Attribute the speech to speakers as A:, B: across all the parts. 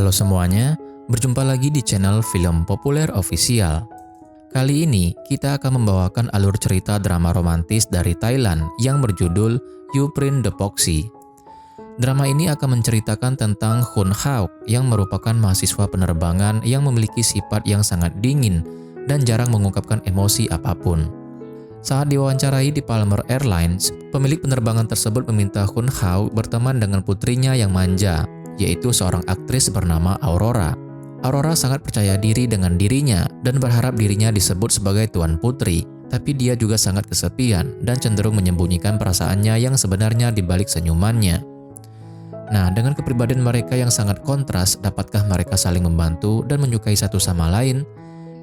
A: Halo semuanya, berjumpa lagi di channel Film Populer Official. Kali ini kita akan membawakan alur cerita drama romantis dari Thailand yang berjudul You Print the Poxy. Drama ini akan menceritakan tentang Hun Hauk yang merupakan mahasiswa penerbangan yang memiliki sifat yang sangat dingin dan jarang mengungkapkan emosi apapun. Saat diwawancarai di Palmer Airlines, pemilik penerbangan tersebut meminta Hun Hauk berteman dengan putrinya yang manja, yaitu seorang aktris bernama Aurora. Aurora sangat percaya diri dengan dirinya dan berharap dirinya disebut sebagai Tuan Putri, tapi dia juga sangat kesepian dan cenderung menyembunyikan perasaannya yang sebenarnya di balik senyumannya. Nah, dengan kepribadian mereka yang sangat kontras, dapatkah mereka saling membantu dan menyukai satu sama lain?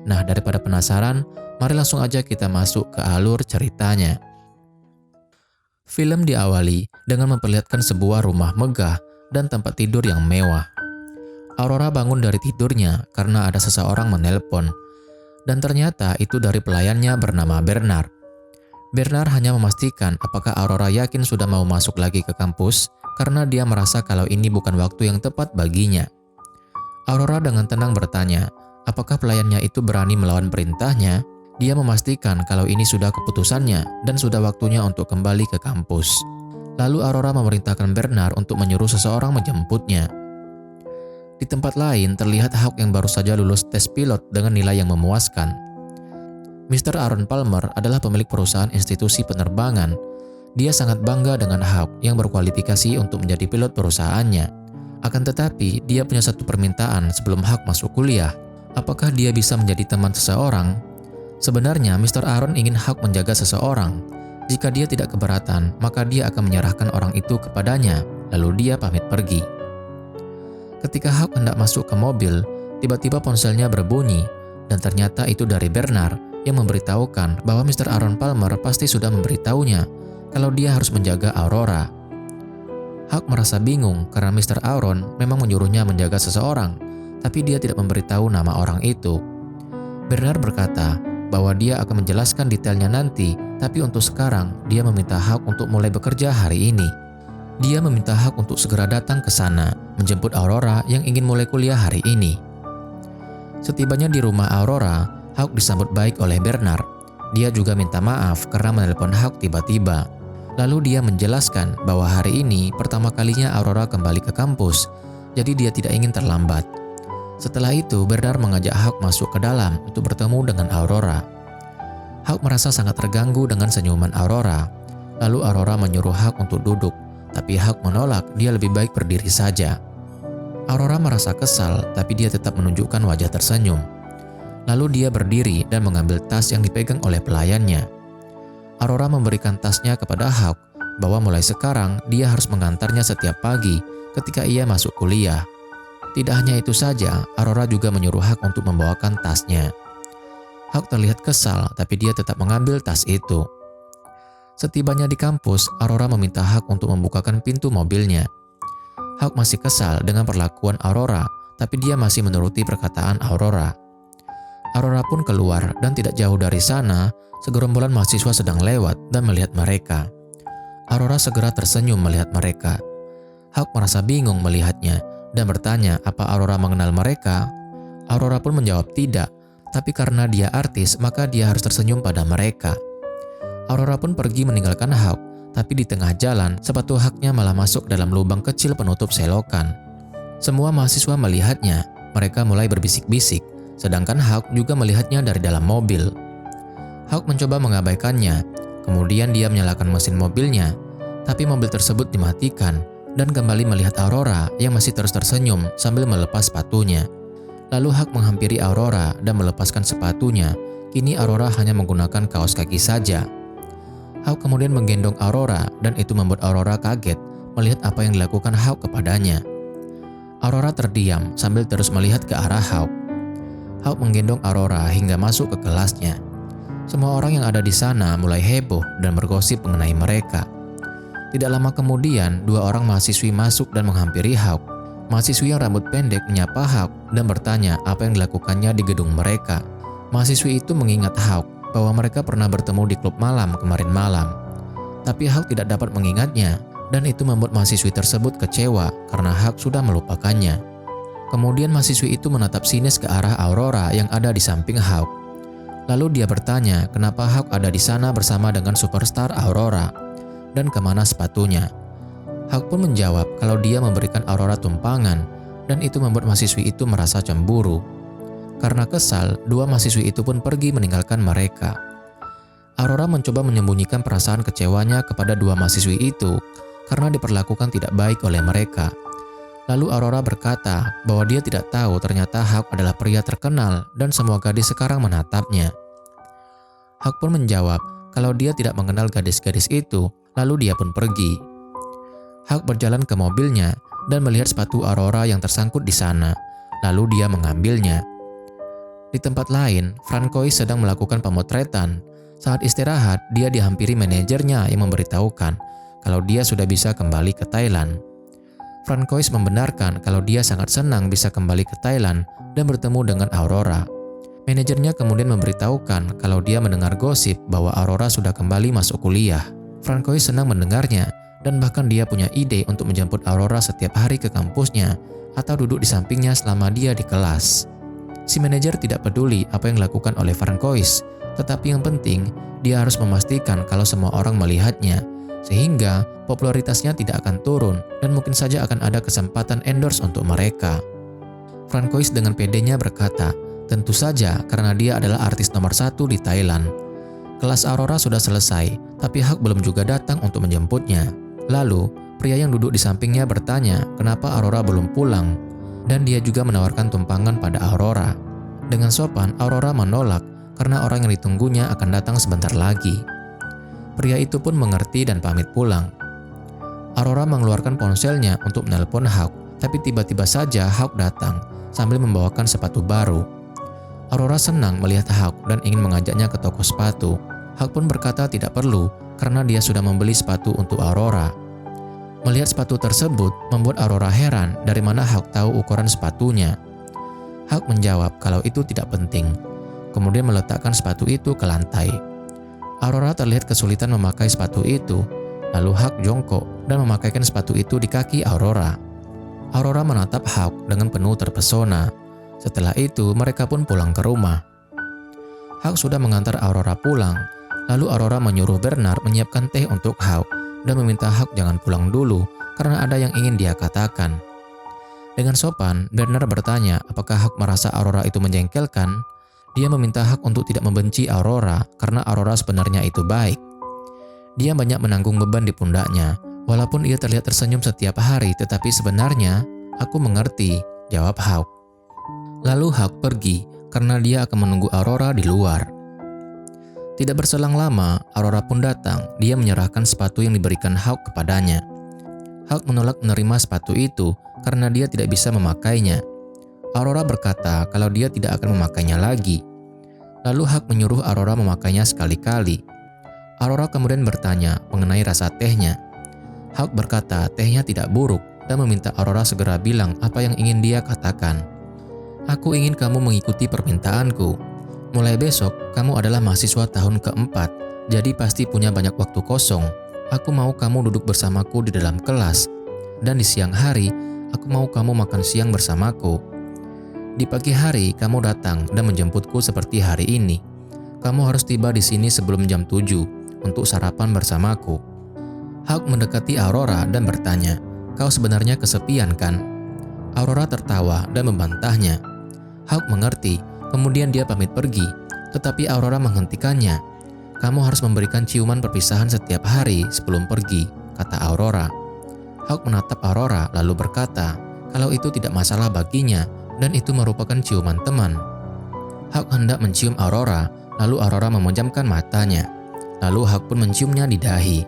A: Nah, daripada penasaran, mari langsung aja kita masuk ke alur ceritanya. Film diawali dengan memperlihatkan sebuah rumah megah dan tempat tidur yang mewah. Aurora bangun dari tidurnya karena ada seseorang menelpon, dan ternyata itu dari pelayannya bernama Bernard. Bernard hanya memastikan apakah Aurora yakin sudah mau masuk lagi ke kampus karena dia merasa kalau ini bukan waktu yang tepat baginya. Aurora dengan tenang bertanya, apakah pelayannya itu berani melawan perintahnya? Dia memastikan kalau ini sudah keputusannya dan sudah waktunya untuk kembali ke kampus. Lalu Aurora memerintahkan Bernard untuk menyuruh seseorang menjemputnya. Di tempat lain terlihat Hauk yang baru saja lulus tes pilot dengan nilai yang memuaskan. Mr. Aaron Palmer adalah pemilik perusahaan institusi penerbangan. Dia sangat bangga dengan Hauk yang berkualifikasi untuk menjadi pilot perusahaannya. Akan tetapi, dia punya satu permintaan sebelum Hauk masuk kuliah. Apakah dia bisa menjadi teman seseorang? Sebenarnya, Mr. Aaron ingin Hauk menjaga seseorang. Jika dia tidak keberatan, maka dia akan menyerahkan orang itu kepadanya, lalu dia pamit pergi. Ketika Hauk hendak masuk ke mobil, tiba-tiba ponselnya berbunyi, dan ternyata itu dari Bernard yang memberitahukan bahwa Mr. Aaron Palmer pasti sudah memberitahunya kalau dia harus menjaga Aurora. Hauk merasa bingung karena Mr. Aaron memang menyuruhnya menjaga seseorang, tapi dia tidak memberitahu nama orang itu. Bernard berkata bahwa dia akan menjelaskan detailnya nanti, tapi untuk sekarang dia meminta Hauk untuk mulai bekerja hari ini. Dia meminta Hauk untuk segera datang ke sana, menjemput Aurora yang ingin mulai kuliah hari ini. Setibanya di rumah Aurora, Hauk disambut baik oleh Bernard. Dia juga minta maaf karena menelepon Hauk tiba-tiba. Lalu dia menjelaskan bahwa hari ini pertama kalinya Aurora kembali ke kampus, jadi dia tidak ingin terlambat. Setelah itu, Bernard mengajak Hauk masuk ke dalam untuk bertemu dengan Aurora. Hauk merasa sangat terganggu dengan senyuman Aurora. Lalu Aurora menyuruh Hauk untuk duduk, tapi Hauk menolak, dia lebih baik berdiri saja. Aurora merasa kesal, tapi dia tetap menunjukkan wajah tersenyum. Lalu dia berdiri dan mengambil tas yang dipegang oleh pelayannya. Aurora memberikan tasnya kepada Hauk, bahwa mulai sekarang dia harus mengantarnya setiap pagi ketika ia masuk kuliah. Tidak hanya itu saja, Aurora juga menyuruh Hauk untuk membawakan tasnya. Hauk terlihat kesal, tapi dia tetap mengambil tas itu. Setibanya di kampus, Aurora meminta Hauk untuk membukakan pintu mobilnya. Hauk masih kesal dengan perlakuan Aurora, tapi dia masih menuruti perkataan Aurora. Aurora pun keluar dan tidak jauh dari sana, segerombolan mahasiswa sedang lewat dan melihat mereka. Aurora segera tersenyum melihat mereka. Hauk merasa bingung melihatnya dan bertanya apa Aurora mengenal mereka. Aurora pun menjawab tidak, tapi karena dia artis maka dia harus tersenyum pada mereka. Aurora pun pergi meninggalkan Hauk, tapi di tengah jalan sepatu Hauknya malah masuk dalam lubang kecil penutup selokan. Semua mahasiswa melihatnya, mereka mulai berbisik-bisik, sedangkan Hauk juga melihatnya dari dalam mobil. Hauk mencoba mengabaikannya, kemudian dia menyalakan mesin mobilnya, tapi mobil tersebut dimatikan dan kembali melihat Aurora yang masih terus tersenyum sambil melepas sepatunya. Lalu Hauk menghampiri Aurora dan melepaskan sepatunya. Kini Aurora hanya menggunakan kaos kaki saja. Hauk kemudian menggendong Aurora dan itu membuat Aurora kaget melihat apa yang dilakukan Hauk kepadanya. Aurora terdiam sambil terus melihat ke arah Hauk. Hauk menggendong Aurora hingga masuk ke kelasnya. Semua orang yang ada di sana mulai heboh dan bergosip mengenai mereka. Tidak lama kemudian, dua orang mahasiswi masuk dan menghampiri Hauk. Mahasiswi yang rambut pendek menyapa Hauk dan bertanya apa yang dilakukannya di gedung mereka. Mahasiswi itu mengingat Hauk bahwa mereka pernah bertemu di klub malam kemarin malam. Tapi Hauk tidak dapat mengingatnya dan itu membuat mahasiswi tersebut kecewa karena Hauk sudah melupakannya. Kemudian mahasiswi itu menatap sinis ke arah Aurora yang ada di samping Hawk. Lalu dia bertanya kenapa Hawk ada di sana bersama dengan superstar Aurora dan kemana sepatunya. Hawk pun menjawab kalau dia memberikan Aurora tumpangan dan itu membuat mahasiswi itu merasa cemburu. Karena kesal, dua mahasiswi itu pun pergi meninggalkan mereka. Aurora mencoba menyembunyikan perasaan kecewanya kepada dua mahasiswi itu karena diperlakukan tidak baik oleh mereka. Lalu Aurora berkata bahwa dia tidak tahu ternyata Hawk adalah pria terkenal dan semua gadis sekarang menatapnya. Hawk pun menjawab kalau dia tidak mengenal gadis-gadis itu, lalu dia pun pergi. Hawk berjalan ke mobilnya dan melihat sepatu Aurora yang tersangkut di sana, lalu dia mengambilnya. Di tempat lain, Francois sedang melakukan pemotretan. Saat istirahat, dia dihampiri manajernya yang memberitahukan kalau dia sudah bisa kembali ke Thailand. Francois membenarkan kalau dia sangat senang bisa kembali ke Thailand dan bertemu dengan Aurora. Manajernya kemudian memberitahukan kalau dia mendengar gosip bahwa Aurora sudah kembali masuk kuliah. Francois senang mendengarnya dan bahkan dia punya ide untuk menjemput Aurora setiap hari ke kampusnya atau duduk di sampingnya selama dia di kelas. Si manajer tidak peduli apa yang dilakukan oleh Francois, tetapi yang penting dia harus memastikan kalau semua orang melihatnya, sehingga popularitasnya tidak akan turun dan mungkin saja akan ada kesempatan endorse untuk mereka. Francois dengan pedenya berkata, tentu saja karena dia adalah artis nomor 1 di Thailand. Kelas Aurora sudah selesai, tapi Hawk belum juga datang untuk menjemputnya. Lalu, pria yang duduk di sampingnya bertanya kenapa Aurora belum pulang, dan dia juga menawarkan tumpangan pada Aurora. Dengan sopan, Aurora menolak karena orang yang ditunggunya akan datang sebentar lagi. Pria itu pun mengerti dan pamit pulang. Aurora mengeluarkan ponselnya untuk menelpon Hawk, tapi tiba-tiba saja Hawk datang sambil membawakan sepatu baru. Aurora senang melihat Hawk dan ingin mengajaknya ke toko sepatu. Hawk pun berkata tidak perlu karena dia sudah membeli sepatu untuk Aurora. Melihat sepatu tersebut membuat Aurora heran dari mana Hawk tahu ukuran sepatunya. Hawk menjawab kalau itu tidak penting, kemudian meletakkan sepatu itu ke lantai. Aurora terlihat kesulitan memakai sepatu itu, lalu Hawk jongkok dan memakaikan sepatu itu di kaki Aurora. Aurora menatap Hawk dengan penuh terpesona. Setelah itu mereka pun pulang ke rumah. Hawk sudah mengantar Aurora pulang, lalu Aurora menyuruh Bernard menyiapkan teh untuk Hawk dan meminta Hawk jangan pulang dulu karena ada yang ingin dia katakan. Dengan sopan, Bernard bertanya apakah Hawk merasa Aurora itu menjengkelkan. Dia meminta Hawk untuk tidak membenci Aurora karena Aurora sebenarnya itu baik. Dia banyak menanggung beban di pundaknya, walaupun ia terlihat tersenyum setiap hari, tetapi sebenarnya, aku mengerti, jawab Hawk. Lalu Hawk pergi karena dia akan menunggu Aurora di luar. Tidak berselang lama, Aurora pun datang. Dia menyerahkan sepatu yang diberikan Hawk kepadanya. Hawk menolak menerima sepatu itu karena dia tidak bisa memakainya. Aurora berkata kalau dia tidak akan memakainya lagi. Lalu Hawk menyuruh Aurora memakainya sekali-kali. Aurora kemudian bertanya mengenai rasa tehnya. Hawk berkata tehnya tidak buruk dan meminta Aurora segera bilang apa yang ingin dia katakan. Aku ingin kamu mengikuti permintaanku. Mulai besok, kamu adalah mahasiswa tahun keempat, jadi pasti punya banyak waktu kosong. Aku mau kamu duduk bersamaku di dalam kelas, dan di siang hari, aku mau kamu makan siang bersamaku. Di pagi hari, kamu datang dan menjemputku seperti hari ini. Kamu harus tiba di sini sebelum jam 7 untuk sarapan bersamaku. Hawk mendekati Aurora dan bertanya, kau sebenarnya kesepian kan? Aurora tertawa dan membantahnya. Hawk mengerti, kemudian dia pamit pergi, tetapi Aurora menghentikannya. Kamu harus memberikan ciuman perpisahan setiap hari sebelum pergi, kata Aurora. Hawk menatap Aurora lalu berkata, kalau itu tidak masalah baginya dan itu merupakan ciuman teman. Hawk hendak mencium Aurora, lalu Aurora memejamkan matanya. Lalu Hawk pun menciumnya di dahi.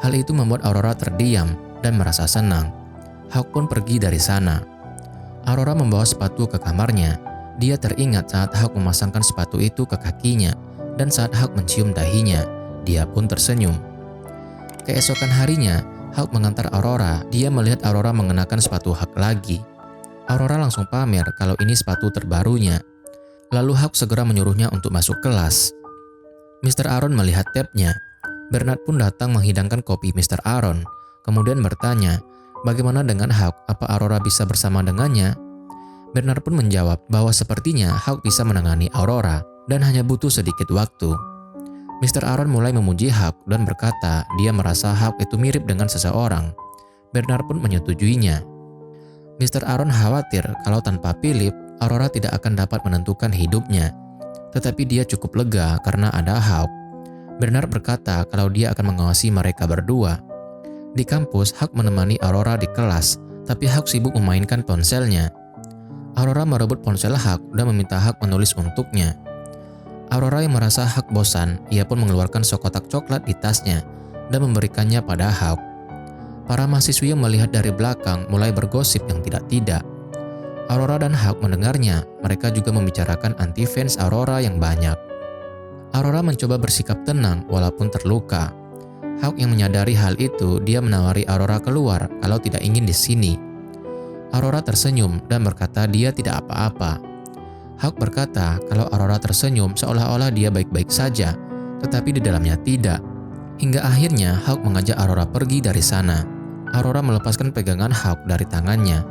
A: Hal itu membuat Aurora terdiam dan merasa senang. Hawk pun pergi dari sana. Aurora membawa sepatu ke kamarnya. Dia teringat saat Hawk memasangkan sepatu itu ke kakinya, dan saat Hawk mencium dahinya, dia pun tersenyum. Keesokan harinya, Hawk mengantar Aurora. Dia melihat Aurora mengenakan sepatu Hawk lagi. Aurora langsung pamer kalau ini sepatu terbarunya. Lalu Hawk segera menyuruhnya untuk masuk kelas. Mr. Aaron melihat tabnya. Bernard pun datang menghidangkan kopi Mr. Aaron. Kemudian bertanya, bagaimana dengan Hawk? Apa Aurora bisa bersama dengannya? Bernard pun menjawab bahwa sepertinya Hawk bisa menangani Aurora dan hanya butuh sedikit waktu. Mr. Aaron mulai memuji Hawk dan berkata dia merasa Hawk itu mirip dengan seseorang. Bernard pun menyetujuinya. Mr. Aaron khawatir kalau tanpa Philip, Aurora tidak akan dapat menentukan hidupnya. Tetapi dia cukup lega karena ada Hawk. Bernard berkata kalau dia akan mengawasi mereka berdua. Di kampus, Hawk menemani Aurora di kelas, tapi Hawk sibuk memainkan ponselnya. Aurora merebut ponsel Hawk dan meminta Hawk menulis untuknya. Aurora yang merasa Hawk bosan, ia pun mengeluarkan sekotak coklat di tasnya dan memberikannya pada Hawk. Para mahasiswi yang melihat dari belakang mulai bergosip yang tidak-tidak. Aurora dan Hawk mendengarnya, mereka juga membicarakan anti-fans Aurora yang banyak. Aurora mencoba bersikap tenang walaupun terluka. Hawk yang menyadari hal itu, dia menawari Aurora keluar kalau tidak ingin di sini. Aurora tersenyum dan berkata dia tidak apa-apa. Hawk berkata kalau Aurora tersenyum seolah-olah dia baik-baik saja, tetapi di dalamnya tidak. Hingga akhirnya Hawk mengajak Aurora pergi dari sana. Aurora melepaskan pegangan Hawk dari tangannya.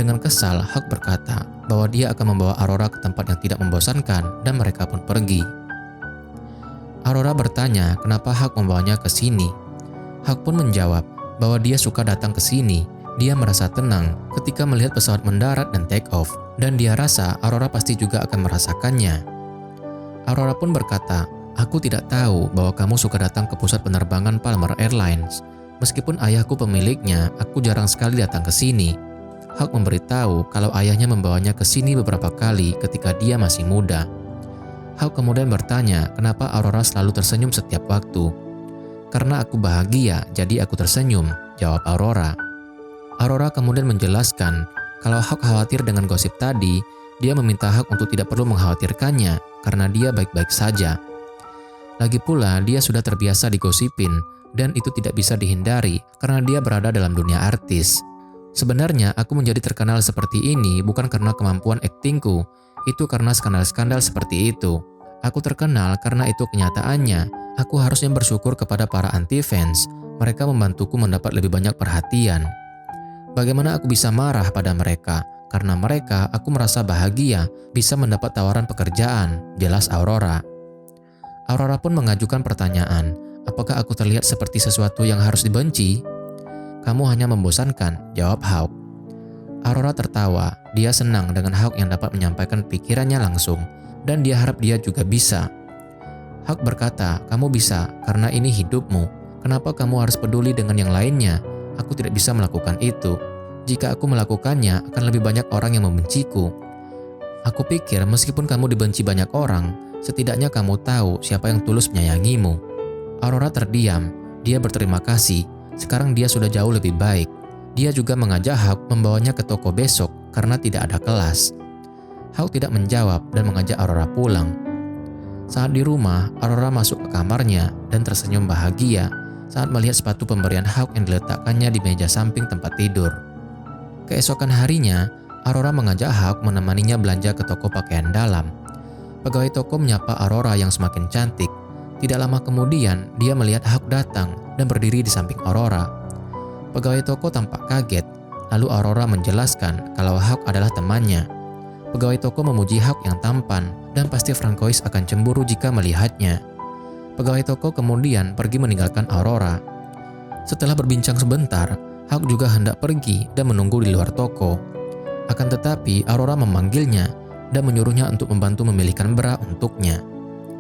A: Dengan kesal, Hawk berkata bahwa dia akan membawa Aurora ke tempat yang tidak membosankan dan mereka pun pergi. Aurora bertanya kenapa Hawk membawanya ke sini. Hawk pun menjawab bahwa dia suka datang ke sini. Dia merasa tenang ketika melihat pesawat mendarat dan take off, dan dia rasa Aurora pasti juga akan merasakannya. Aurora pun berkata, "Aku tidak tahu bahwa kamu suka datang ke pusat penerbangan Palmer Airlines. Meskipun ayahku pemiliknya, aku jarang sekali datang ke sini." Hawk memberitahu kalau ayahnya membawanya ke sini beberapa kali ketika dia masih muda. Hawk kemudian bertanya kenapa Aurora selalu tersenyum setiap waktu. "Karena aku bahagia, jadi aku tersenyum," jawab Aurora. Aurora kemudian menjelaskan kalau Hawk khawatir dengan gosip tadi, dia meminta Hawk untuk tidak perlu mengkhawatirkannya karena dia baik-baik saja. Lagi pula, dia sudah terbiasa digosipin dan itu tidak bisa dihindari karena dia berada dalam dunia artis. "Sebenarnya aku menjadi terkenal seperti ini bukan karena kemampuan aktingku, itu karena skandal-skandal seperti itu. Aku terkenal karena itu kenyataannya. Aku harusnya bersyukur kepada para anti-fans. Mereka membantuku mendapat lebih banyak perhatian. Bagaimana aku bisa marah pada mereka? Karena mereka, aku merasa bahagia bisa mendapat tawaran pekerjaan," jelas Aurora. Aurora pun mengajukan pertanyaan, "Apakah aku terlihat seperti sesuatu yang harus dibenci?" "Kamu hanya membosankan," jawab Hawk. Aurora tertawa, dia senang dengan Hawk yang dapat menyampaikan pikirannya langsung, dan dia harap dia juga bisa. Hawk berkata, "Kamu bisa, karena ini hidupmu. Kenapa kamu harus peduli dengan yang lainnya? Aku tidak bisa melakukan itu. Jika aku melakukannya, akan lebih banyak orang yang membenciku. Aku pikir meskipun kamu dibenci banyak orang, setidaknya kamu tahu siapa yang tulus menyayangimu." Aurora terdiam, dia berterima kasih. Sekarang dia sudah jauh lebih baik. Dia juga mengajak Hawk membawanya ke toko besok karena tidak ada kelas. Hawk tidak menjawab dan mengajak Aurora pulang. Saat di rumah, Aurora masuk ke kamarnya dan tersenyum bahagia saat melihat sepatu pemberian Hawk yang diletakkannya di meja samping tempat tidur. Keesokan harinya, Aurora mengajak Hawk menemaninya belanja ke toko pakaian dalam. Pegawai toko menyapa Aurora yang semakin cantik. Tidak lama kemudian, dia melihat Hawk datang dan berdiri di samping Aurora. Pegawai toko tampak kaget, lalu Aurora menjelaskan kalau Hawk adalah temannya. Pegawai toko memuji Hawk yang tampan dan pasti Francois akan cemburu jika melihatnya. Pegawai toko kemudian pergi meninggalkan Aurora. Setelah berbincang sebentar, Hawk juga hendak pergi dan menunggu di luar toko. Akan tetapi Aurora memanggilnya dan menyuruhnya untuk membantu memilihkan bra untuknya.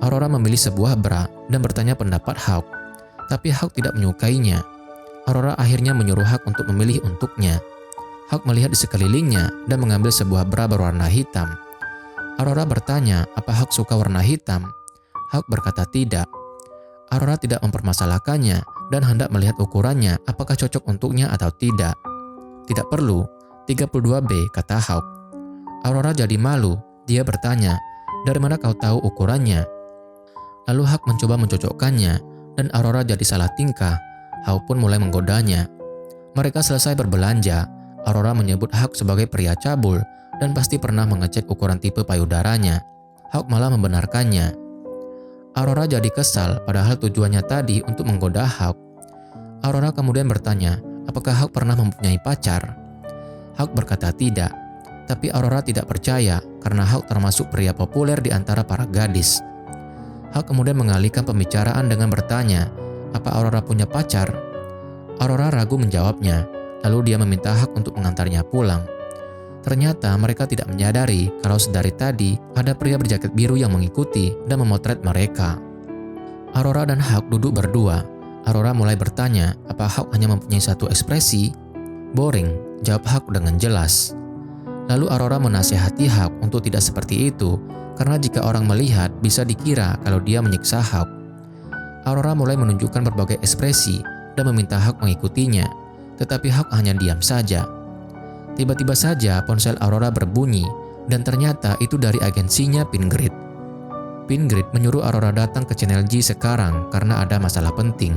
A: Aurora memilih sebuah bra dan bertanya pendapat Hawk, tapi Hawk tidak menyukainya. Aurora akhirnya menyuruh Hawk untuk memilih untuknya. Hawk melihat di sekelilingnya dan mengambil sebuah bra berwarna hitam. Aurora bertanya apa Hawk suka warna hitam. Hawk berkata tidak. Aurora tidak mempermasalahkannya dan hendak melihat ukurannya apakah cocok untuknya atau tidak. "Tidak perlu, 32B," kata Hawk. Aurora jadi malu, dia bertanya, "Dari mana kau tahu ukurannya?" Lalu Hawk mencoba mencocokkannya dan Aurora jadi salah tingkah. Hawk pun mulai menggodanya. Mereka selesai berbelanja. Aurora menyebut Hawk sebagai pria cabul dan pasti pernah mengecek ukuran tipe payudaranya. Hawk malah membenarkannya. Aurora jadi kesal padahal tujuannya tadi untuk menggoda Hawk. Aurora kemudian bertanya, apakah Hawk pernah mempunyai pacar? Hawk berkata tidak. Tapi Aurora tidak percaya karena Hawk termasuk pria populer di antara para gadis. Hawk kemudian mengalihkan pembicaraan dengan bertanya, apa Aurora punya pacar? Aurora ragu menjawabnya, lalu dia meminta Hawk untuk mengantarnya pulang. Ternyata mereka tidak menyadari kalau sedari tadi ada pria berjaket biru yang mengikuti dan memotret mereka. Aurora dan Hawk duduk berdua. Aurora mulai bertanya, apa Hawk hanya mempunyai satu ekspresi? Boring, jawab Hawk dengan jelas. Lalu Aurora menasihati Hawk untuk tidak seperti itu, karena jika orang melihat bisa dikira kalau dia menyiksa Hawk. Aurora mulai menunjukkan berbagai ekspresi dan meminta Hawk mengikutinya, tetapi Hawk hanya diam saja. Tiba-tiba saja ponsel Aurora berbunyi, dan ternyata itu dari agensinya Pingrid. Pingrid menyuruh Aurora datang ke channel J sekarang karena ada masalah penting.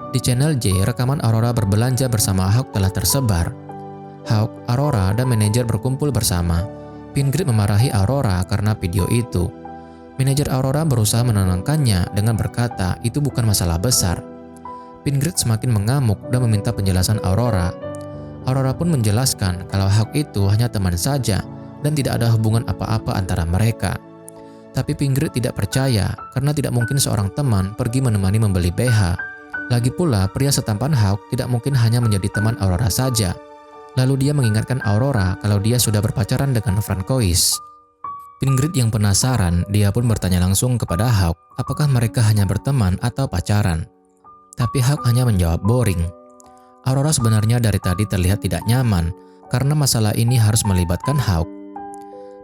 A: Di channel J, rekaman Aurora berbelanja bersama Hawk telah tersebar. Hawk, Aurora, dan manajer berkumpul bersama. Pingrid memarahi Aurora karena video itu. Manajer Aurora berusaha menenangkannya dengan berkata itu bukan masalah besar. Pingrid semakin mengamuk dan meminta penjelasan Aurora. Aurora pun menjelaskan kalau Hawk itu hanya teman saja dan tidak ada hubungan apa-apa antara mereka. Tapi Pingrid tidak percaya karena tidak mungkin seorang teman pergi menemani membeli BH. Lagi pula pria setampan Hawk tidak mungkin hanya menjadi teman Aurora saja. Lalu dia mengingatkan Aurora kalau dia sudah berpacaran dengan Francois. Pingrid yang penasaran, dia pun bertanya langsung kepada Hawk apakah mereka hanya berteman atau pacaran. Tapi Hawk hanya menjawab boring. Aurora sebenarnya dari tadi terlihat tidak nyaman karena masalah ini harus melibatkan Hawk.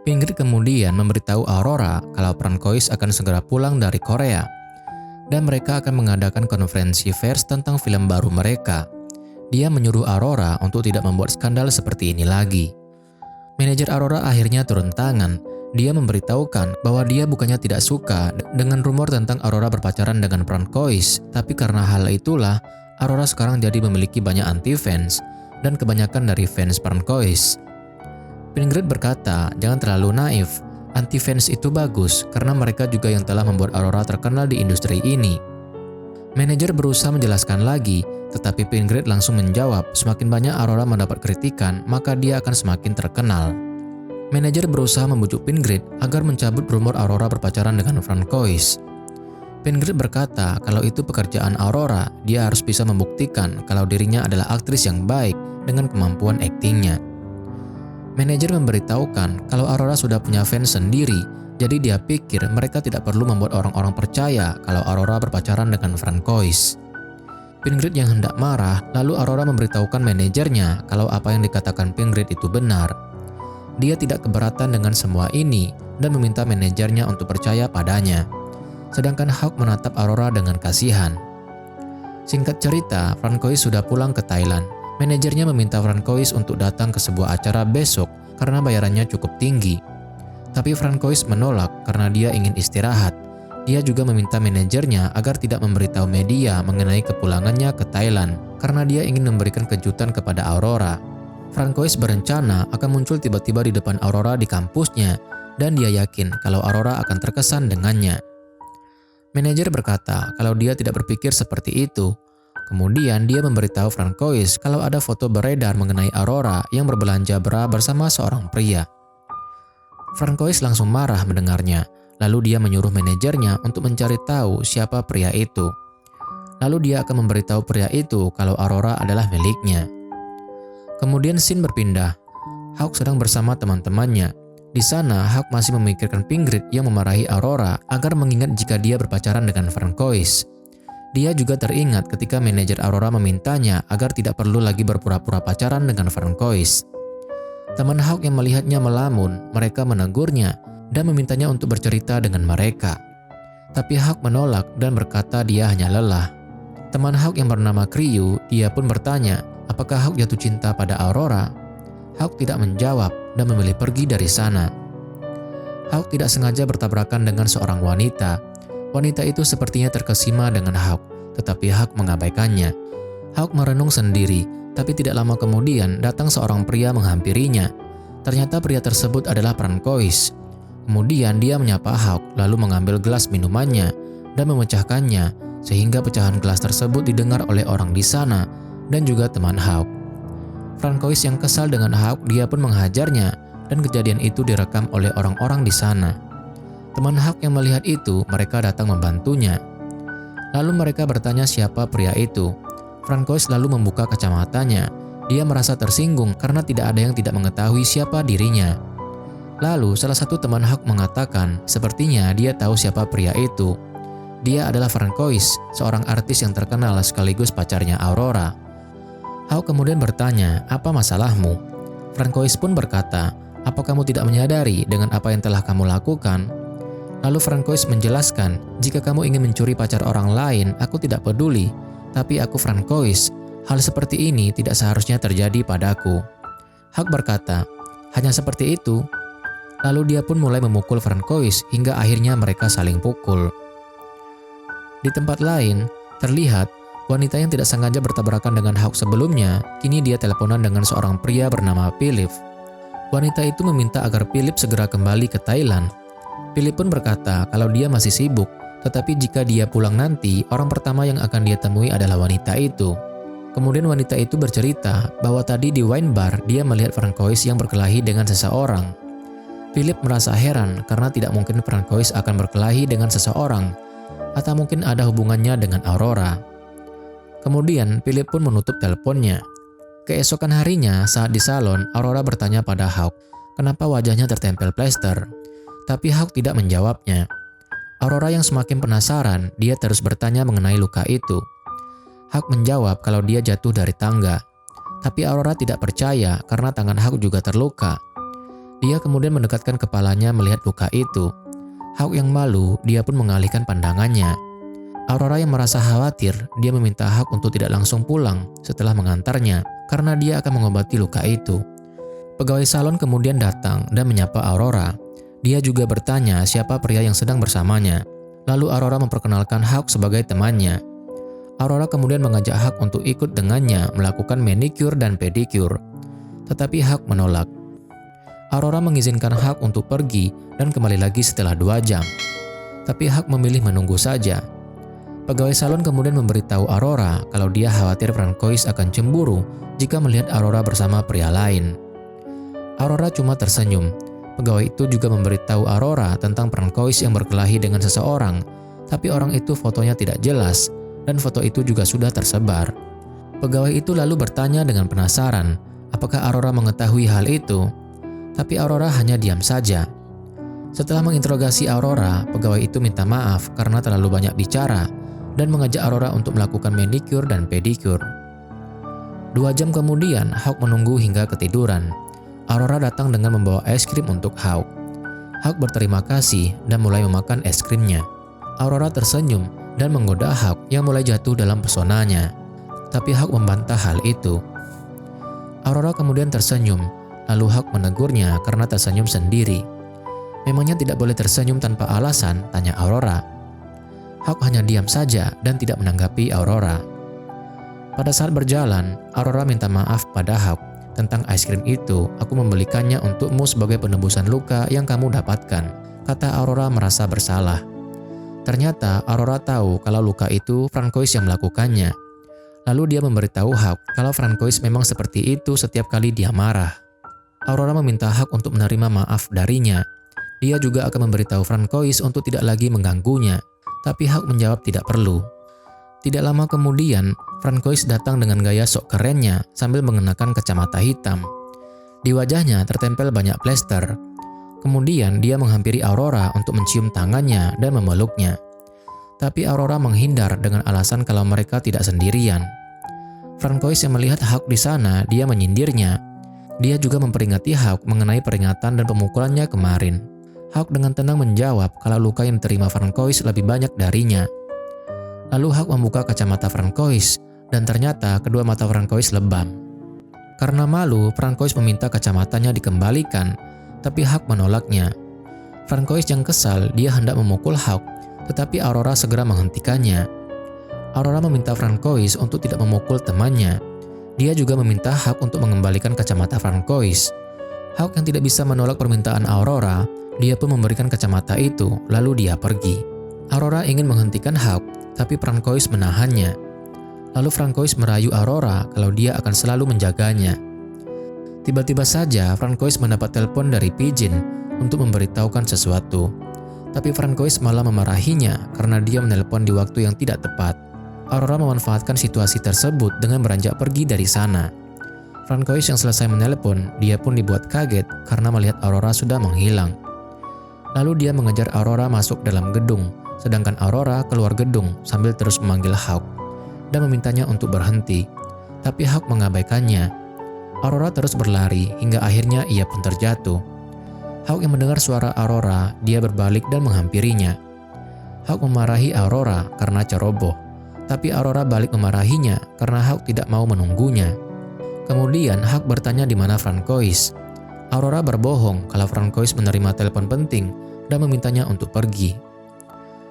A: Pingrid kemudian memberitahu Aurora kalau Francois akan segera pulang dari Korea dan mereka akan mengadakan konferensi pers tentang film baru mereka. Dia menyuruh Aurora untuk tidak membuat skandal seperti ini lagi. Manajer Aurora akhirnya turun tangan. Dia memberitahukan bahwa dia bukannya tidak suka dengan rumor tentang Aurora berpacaran dengan Francois, tapi karena hal itulah Aurora sekarang jadi memiliki banyak anti-fans dan kebanyakan dari fans Francois. Pingrid berkata, jangan terlalu naif, anti-fans itu bagus karena mereka juga yang telah membuat Aurora terkenal di industri ini. Manajer berusaha menjelaskan lagi, tetapi Pingrid langsung menjawab, semakin banyak Aurora mendapat kritikan, maka dia akan semakin terkenal. Manajer berusaha membujuk Pingrid agar mencabut rumor Aurora berpacaran dengan Francois. Pingrid berkata kalau itu pekerjaan Aurora, dia harus bisa membuktikan kalau dirinya adalah aktris yang baik dengan kemampuan aktingnya. Manajer memberitahukan kalau Aurora sudah punya fans sendiri, jadi dia pikir mereka tidak perlu membuat orang-orang percaya kalau Aurora berpacaran dengan Francois. Pingrid yang hendak marah, lalu Aurora memberitahukan manajernya kalau apa yang dikatakan Pingrid itu benar. Dia tidak keberatan dengan semua ini dan meminta manajernya untuk percaya padanya. Sedangkan Hawk menatap Aurora dengan kasihan. Singkat cerita, Francois sudah pulang ke Thailand. Manajernya meminta Francois untuk datang ke sebuah acara besok karena bayarannya cukup tinggi. Tapi Francois menolak karena dia ingin istirahat. Dia juga meminta manajernya agar tidak memberitahu media mengenai kepulangannya ke Thailand karena dia ingin memberikan kejutan kepada Aurora. Francois berencana akan muncul tiba-tiba di depan Aurora di kampusnya dan dia yakin kalau Aurora akan terkesan dengannya. Manajer berkata kalau dia tidak berpikir seperti itu. Kemudian dia memberitahu Francois kalau ada foto beredar mengenai Aurora yang berbelanja bra bersama seorang pria. Francois langsung marah mendengarnya, lalu dia menyuruh manajernya untuk mencari tahu siapa pria itu. Lalu dia akan memberitahu pria itu kalau Aurora adalah miliknya. Kemudian scene berpindah. Hawk sedang bersama teman-temannya. Di sana, Hawk masih memikirkan Pingrid yang memarahi Aurora agar mengingat jika dia berpacaran dengan Francois. Dia juga teringat ketika manajer Aurora memintanya agar tidak perlu lagi berpura-pura pacaran dengan Francois. Teman Hawk yang melihatnya melamun, mereka menegurnya dan memintanya untuk bercerita dengan mereka. Tapi Hawk menolak dan berkata dia hanya lelah. Teman Hawk yang bernama Ryu, dia pun bertanya, apakah Hawk jatuh cinta pada Aurora? Hawk tidak menjawab dan memilih pergi dari sana. Hawk tidak sengaja bertabrakan dengan seorang wanita. Wanita itu sepertinya terkesima dengan Hawk, tetapi Hawk mengabaikannya. Hawk merenung sendiri, tapi tidak lama kemudian datang seorang pria menghampirinya. Ternyata pria tersebut adalah Francois. Kemudian dia menyapa Hawk, lalu mengambil gelas minumannya dan memecahkannya, sehingga pecahan gelas tersebut didengar oleh orang di sana dan juga teman Hawk. Francois yang kesal dengan Hawk, dia pun menghajarnya dan kejadian itu direkam oleh orang-orang di sana. Teman Hawk yang melihat itu, mereka datang membantunya. Lalu mereka bertanya siapa pria itu. Francois lalu membuka kacamatanya. Dia merasa tersinggung karena tidak ada yang tidak mengetahui siapa dirinya. Lalu salah satu teman Hawk mengatakan, sepertinya dia tahu siapa pria itu. Dia adalah Francois, seorang artis yang terkenal sekaligus pacarnya Aurora. Hawk kemudian bertanya, apa masalahmu? Francois pun berkata, apa kamu tidak menyadari dengan apa yang telah kamu lakukan? Lalu Francois menjelaskan, jika kamu ingin mencuri pacar orang lain, aku tidak peduli. Tapi aku Francois, hal seperti ini tidak seharusnya terjadi padaku. Hawk berkata, hanya seperti itu. Lalu dia pun mulai memukul Francois hingga akhirnya mereka saling pukul. Di tempat lain, terlihat wanita yang tidak sengaja bertabrakan dengan Hawk sebelumnya, kini dia teleponan dengan seorang pria bernama Philip. Wanita itu meminta agar Philip segera kembali ke Thailand. Philip pun berkata kalau dia masih sibuk, tetapi jika dia pulang nanti, orang pertama yang akan dia temui adalah wanita itu. Kemudian wanita itu bercerita bahwa tadi di wine bar dia melihat Francois yang berkelahi dengan seseorang. Philip merasa heran karena tidak mungkin Francois akan berkelahi dengan seseorang, atau mungkin ada hubungannya dengan Aurora. Kemudian Philip pun menutup teleponnya. Keesokan harinya saat di salon, Aurora bertanya pada Hawk, kenapa wajahnya tertempel plester? Tapi Hawk tidak menjawabnya. Aurora yang semakin penasaran, dia terus bertanya mengenai luka itu. Hawk menjawab kalau dia jatuh dari tangga. Tapi Aurora tidak percaya karena tangan Hawk juga terluka. Dia kemudian mendekatkan kepalanya melihat luka itu. Hawk yang malu, dia pun mengalihkan pandangannya. Aurora yang merasa khawatir, dia meminta Hawk untuk tidak langsung pulang setelah mengantarnya karena dia akan mengobati luka itu. Pegawai salon kemudian datang dan menyapa Aurora. Dia juga bertanya siapa pria yang sedang bersamanya. Lalu Aurora memperkenalkan Hawk sebagai temannya. Aurora kemudian mengajak Hawk untuk ikut dengannya melakukan manicure dan pedicure. Tetapi Hawk menolak. Aurora mengizinkan Hawk untuk pergi dan kembali lagi setelah 2 jam. Tapi Hawk memilih menunggu saja. Pegawai salon kemudian memberitahu Aurora kalau dia khawatir Francois akan cemburu jika melihat Aurora bersama pria lain. Aurora cuma tersenyum. Pegawai itu juga memberitahu Aurora tentang Francois yang berkelahi dengan seseorang, tapi orang itu fotonya tidak jelas dan foto itu juga sudah tersebar. Pegawai itu lalu bertanya dengan penasaran, apakah Aurora mengetahui hal itu? Tapi Aurora hanya diam saja. Setelah menginterogasi Aurora, pegawai itu minta maaf karena terlalu banyak bicara dan mengajak Aurora untuk melakukan manicure dan pedicure. 2 jam kemudian, Hawk menunggu hingga ketiduran. Aurora datang dengan membawa es krim untuk Hawk. Hawk berterima kasih dan mulai memakan es krimnya. Aurora tersenyum dan menggoda Hawk yang mulai jatuh dalam pesonanya. Tapi Hawk membantah hal itu. Aurora kemudian tersenyum, lalu Hawk menegurnya karena tersenyum sendiri. Memangnya tidak boleh tersenyum tanpa alasan, tanya Aurora. Hawk hanya diam saja dan tidak menanggapi Aurora. Pada saat berjalan, Aurora minta maaf pada Hawk. Tentang es krim itu, aku membelikannya untukmu sebagai penebusan luka yang kamu dapatkan, kata Aurora merasa bersalah. Ternyata Aurora tahu kalau luka itu Francois yang melakukannya. Lalu dia memberitahu Hawk kalau Francois memang seperti itu setiap kali dia marah. Aurora meminta Hawk untuk menerima maaf darinya. Dia juga akan memberitahu Francois untuk tidak lagi mengganggunya, tapi Hawk menjawab tidak perlu. Tidak lama kemudian, Francois datang dengan gaya sok kerennya sambil mengenakan kacamata hitam. Di wajahnya tertempel banyak plester. Kemudian dia menghampiri Aurora untuk mencium tangannya dan memeluknya. Tapi Aurora menghindar dengan alasan kalau mereka tidak sendirian. Francois yang melihat Hawk di sana, dia menyindirnya. Dia juga memperingati Hawk mengenai peringatan dan pemukulannya kemarin. Hawk dengan tenang menjawab kalau luka yang diterima Francois lebih banyak darinya. Lalu Hawk membuka kacamata Francois, dan ternyata kedua mata Francois lebam. Karena malu, Francois meminta kacamatanya dikembalikan, tapi Hawk menolaknya. Francois yang kesal, dia hendak memukul Hawk, tetapi Aurora segera menghentikannya. Aurora meminta Francois untuk tidak memukul temannya. Dia juga meminta Hawk untuk mengembalikan kacamata Francois. Hawk yang tidak bisa menolak permintaan Aurora, dia pun memberikan kacamata itu, lalu dia pergi. Aurora ingin menghentikan Hawk, tapi Francois menahannya. Lalu Francois merayu Aurora kalau dia akan selalu menjaganya. Tiba-tiba saja Francois mendapat telepon dari Pigeon untuk memberitahukan sesuatu. Tapi Francois malah memarahinya karena dia menelpon di waktu yang tidak tepat. Aurora memanfaatkan situasi tersebut dengan beranjak pergi dari sana. Francois yang selesai menelpon, dia pun dibuat kaget karena melihat Aurora sudah menghilang. Lalu dia mengejar Aurora masuk dalam gedung, sedangkan Aurora keluar gedung sambil terus memanggil Hawk dan memintanya untuk berhenti. Tapi Hawk mengabaikannya. Aurora terus berlari hingga akhirnya ia pun terjatuh. Hawk yang mendengar suara Aurora, dia berbalik dan menghampirinya. Hawk memarahi Aurora karena ceroboh, tapi Aurora balik memarahinya karena Hawk tidak mau menunggunya. Kemudian Hawk bertanya di mana Francois. Aurora berbohong kalau Francois menerima telepon penting dan memintanya untuk pergi.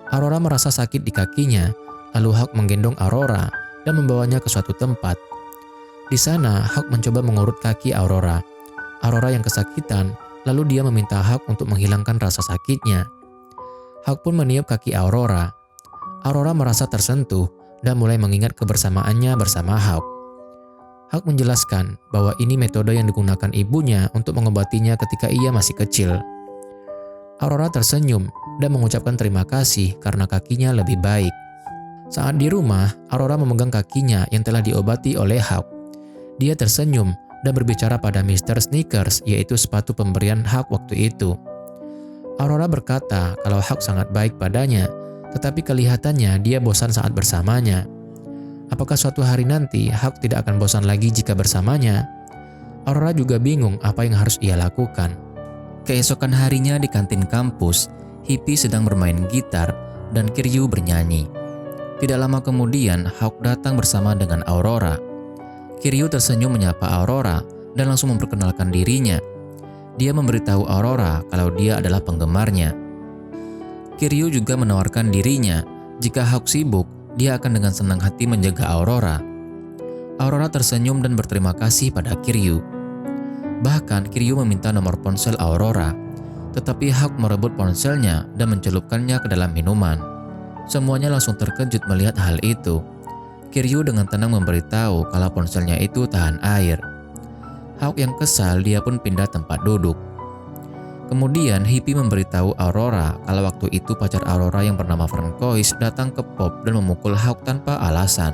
A: Aurora merasa sakit di kakinya, lalu Hawk menggendong Aurora dan membawanya ke suatu tempat. Di sana, Hawk mencoba mengurut kaki Aurora. Aurora yang kesakitan, lalu dia meminta Hawk untuk menghilangkan rasa sakitnya. Hawk pun meniup kaki Aurora. Aurora merasa tersentuh dan mulai mengingat kebersamaannya bersama Hawk. Hawk menjelaskan bahwa ini metode yang digunakan ibunya untuk mengobatinya ketika ia masih kecil. Aurora tersenyum dan mengucapkan terima kasih karena kakinya lebih baik. Saat di rumah, Aurora memegang kakinya yang telah diobati oleh Hawk. Dia tersenyum dan berbicara pada Mr. Sneakers, yaitu sepatu pemberian Hawk waktu itu. Aurora berkata kalau Hawk sangat baik padanya, tetapi kelihatannya dia bosan saat bersamanya. Apakah suatu hari nanti Hawk tidak akan bosan lagi jika bersamanya? Aurora juga bingung apa yang harus ia lakukan. Keesokan harinya di kantin kampus, Hippie sedang bermain gitar dan Kiryu bernyanyi. Tidak lama kemudian, Hawk datang bersama dengan Aurora. Kiryu tersenyum menyapa Aurora dan langsung memperkenalkan dirinya. Dia memberitahu Aurora kalau dia adalah penggemarnya. Kiryu juga menawarkan dirinya jika Hawk sibuk, dia akan dengan senang hati menjaga Aurora. Aurora tersenyum dan berterima kasih pada Kiryu. Bahkan Kiryu meminta nomor ponsel Aurora, tetapi Hawk merebut ponselnya dan mencelupkannya ke dalam minuman. Semuanya langsung terkejut melihat hal itu. Kiryu dengan tenang memberitahu kalau ponselnya itu tahan air. Hawk yang kesal, dia pun pindah tempat duduk. Kemudian Hippie memberitahu Aurora kalau waktu itu pacar Aurora yang bernama Francois datang ke Pop dan memukul Hawk tanpa alasan.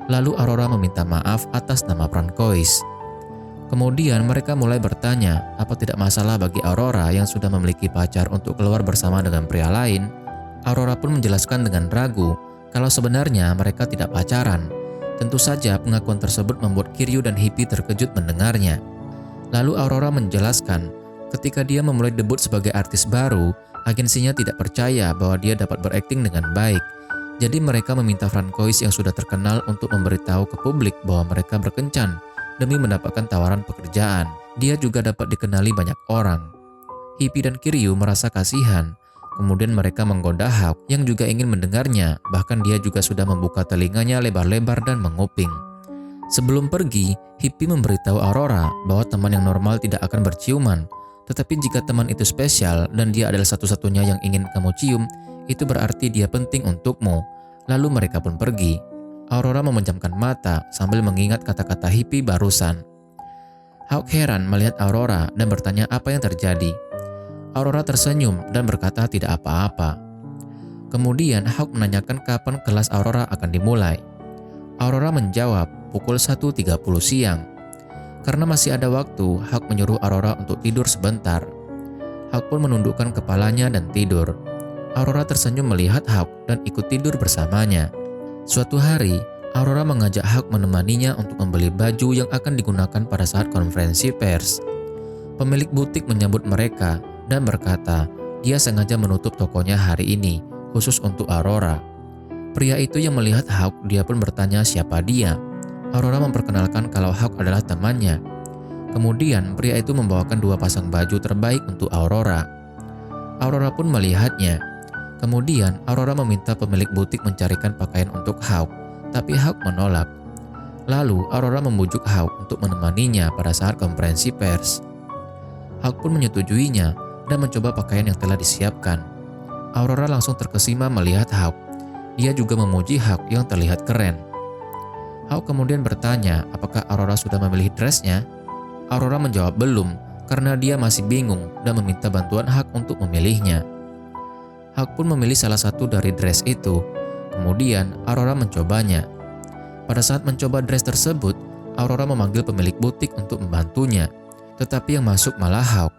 A: Lalu Aurora meminta maaf atas nama Francois. Kemudian mereka mulai bertanya apa tidak masalah bagi Aurora yang sudah memiliki pacar untuk keluar bersama dengan pria lain. Aurora pun menjelaskan dengan ragu kalau sebenarnya mereka tidak pacaran. Tentu saja pengakuan tersebut membuat Kiryu dan Hippie terkejut mendengarnya. Lalu Aurora menjelaskan ketika dia memulai debut sebagai artis baru, agensinya tidak percaya bahwa dia dapat berakting dengan baik. Jadi mereka meminta Francois yang sudah terkenal untuk memberitahu ke publik bahwa mereka berkencan demi mendapatkan tawaran pekerjaan. Dia juga dapat dikenali banyak orang. Hippie dan Kiryu merasa kasihan. Kemudian mereka menggoda Hawk yang juga ingin mendengarnya, bahkan dia juga sudah membuka telinganya lebar-lebar dan menguping. Sebelum pergi, Hippie memberitahu Aurora bahwa teman yang normal tidak akan berciuman, tetapi jika teman itu spesial dan dia adalah satu-satunya yang ingin kamu cium, itu berarti dia penting untukmu. Lalu mereka pun pergi. Aurora memejamkan mata sambil mengingat kata-kata Hippie barusan. Hawk heran melihat Aurora dan bertanya apa yang terjadi. Aurora tersenyum dan berkata tidak apa-apa. Kemudian Hawk menanyakan kapan kelas Aurora akan dimulai. Aurora menjawab pukul 1.30 siang. Karena masih ada waktu, Hawk menyuruh Aurora untuk tidur sebentar. Hawk pun menundukkan kepalanya dan tidur. Aurora tersenyum melihat Hawk dan ikut tidur bersamanya. Suatu hari, Aurora mengajak Hawk menemaninya untuk membeli baju yang akan digunakan pada saat konferensi pers. Pemilik butik menyambut mereka dan berkata dia sengaja menutup tokonya hari ini khusus untuk Aurora. Pria itu yang melihat Hawk, dia pun bertanya siapa dia. Aurora memperkenalkan kalau Hawk adalah temannya. Kemudian pria itu membawakan 2 pasang baju terbaik untuk Aurora. Aurora pun melihatnya. Kemudian Aurora meminta pemilik butik mencarikan pakaian untuk Hawk, tapi Hawk menolak. Lalu Aurora membujuk Hawk untuk menemaninya pada saat konferensi pers. Hawk pun menyetujuinya dan mencoba pakaian yang telah disiapkan. Aurora langsung terkesima melihat Hawk. Dia juga memuji Hawk yang terlihat keren. Hawk kemudian bertanya apakah Aurora sudah memilih dressnya. Aurora menjawab belum karena dia masih bingung dan meminta bantuan Hawk untuk memilihnya. Hawk pun memilih salah satu dari dress itu. Kemudian Aurora mencobanya. Pada saat mencoba dress tersebut, Aurora memanggil pemilik butik untuk membantunya. Tetapi yang masuk malah Hawk.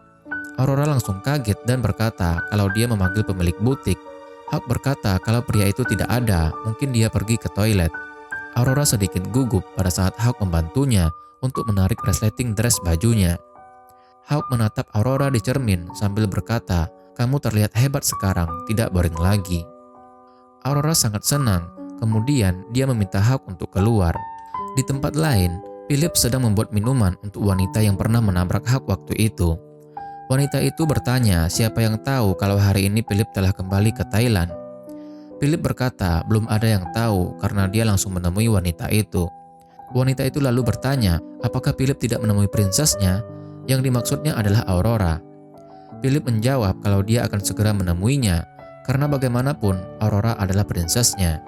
A: Aurora langsung kaget dan berkata kalau dia memanggil pemilik butik. Hawk berkata kalau pria itu tidak ada, mungkin dia pergi ke toilet. Aurora sedikit gugup pada saat Hawk membantunya untuk menarik resleting dress bajunya. Hawk menatap Aurora di cermin sambil berkata, "Kamu terlihat hebat sekarang, tidak boring lagi." Aurora sangat senang, kemudian dia meminta Hawk untuk keluar. Di tempat lain, Philip sedang membuat minuman untuk wanita yang pernah menabrak Hawk waktu itu. Wanita itu bertanya siapa yang tahu kalau hari ini Philip telah kembali ke Thailand. Philip berkata belum ada yang tahu karena dia langsung menemui wanita itu. Wanita itu lalu bertanya apakah Philip tidak menemui prinsesnya, yang dimaksudnya adalah Aurora. Philip menjawab kalau dia akan segera menemuinya karena bagaimanapun Aurora adalah prinsesnya.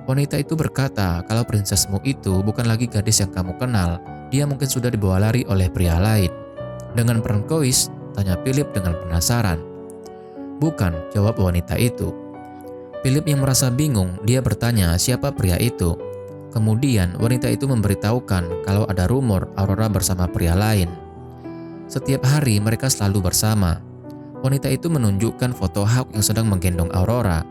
A: Wanita itu berkata kalau prinsesmu itu bukan lagi gadis yang kamu kenal, dia mungkin sudah dibawa lari oleh pria lain. Dengan perengkois, tanya Philip dengan penasaran. Bukan, jawab wanita itu. Philip yang merasa bingung, dia bertanya siapa pria itu. Kemudian wanita itu memberitahukan kalau ada rumor Aurora bersama pria lain. Setiap hari mereka selalu bersama. Wanita itu menunjukkan foto Hawk yang sedang menggendong Aurora.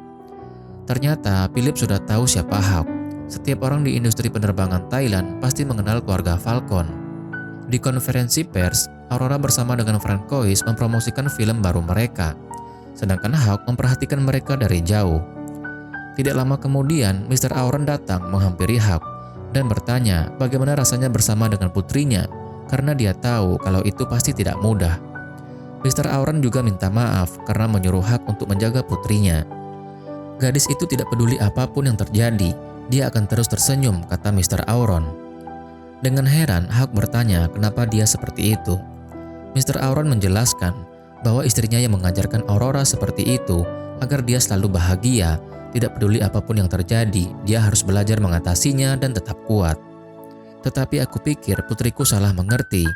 A: Ternyata Philip sudah tahu siapa Hawk. Setiap orang di industri penerbangan Thailand pasti mengenal keluarga Falcon. Di konferensi pers, Aurora bersama dengan Francois mempromosikan film baru mereka, sedangkan Hawk memperhatikan mereka dari jauh. Tidak lama kemudian, Mr. Auron datang menghampiri Hawk dan bertanya bagaimana rasanya bersama dengan putrinya, karena dia tahu kalau itu pasti tidak mudah. Mr. Auron juga minta maaf karena menyuruh Hawk untuk menjaga putrinya. Gadis itu tidak peduli apapun yang terjadi, dia akan terus tersenyum, kata Mr. Auron. Dengan heran, Hawk bertanya kenapa dia seperti itu. Mr. Auron menjelaskan bahwa istrinya yang mengajarkan Aurora seperti itu agar dia selalu bahagia, tidak peduli apapun yang terjadi, dia harus belajar mengatasinya dan tetap kuat. Tetapi aku pikir putriku salah mengerti.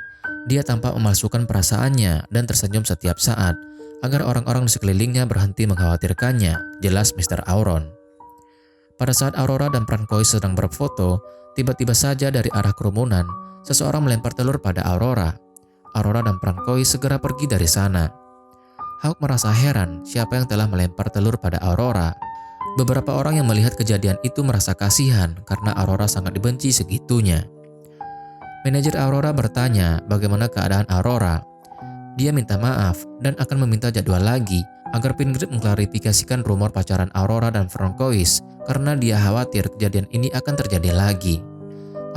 A: Dia tampak memalsukan perasaannya dan tersenyum setiap saat agar orang-orang di sekelilingnya berhenti mengkhawatirkannya, jelas Mr. Auron. Pada saat Aurora dan Francois sedang berfoto, tiba-tiba saja dari arah kerumunan, seseorang melempar telur pada Aurora. Aurora dan Francois segera pergi dari sana. Hawk merasa heran siapa yang telah melempar telur pada Aurora. Beberapa orang yang melihat kejadian itu merasa kasihan karena Aurora sangat dibenci segitunya. Manajer Aurora bertanya bagaimana keadaan Aurora. Dia minta maaf dan akan meminta jadwal lagi agar Pingrid mengklarifikasikan rumor pacaran Aurora dan Francois karena dia khawatir kejadian ini akan terjadi lagi.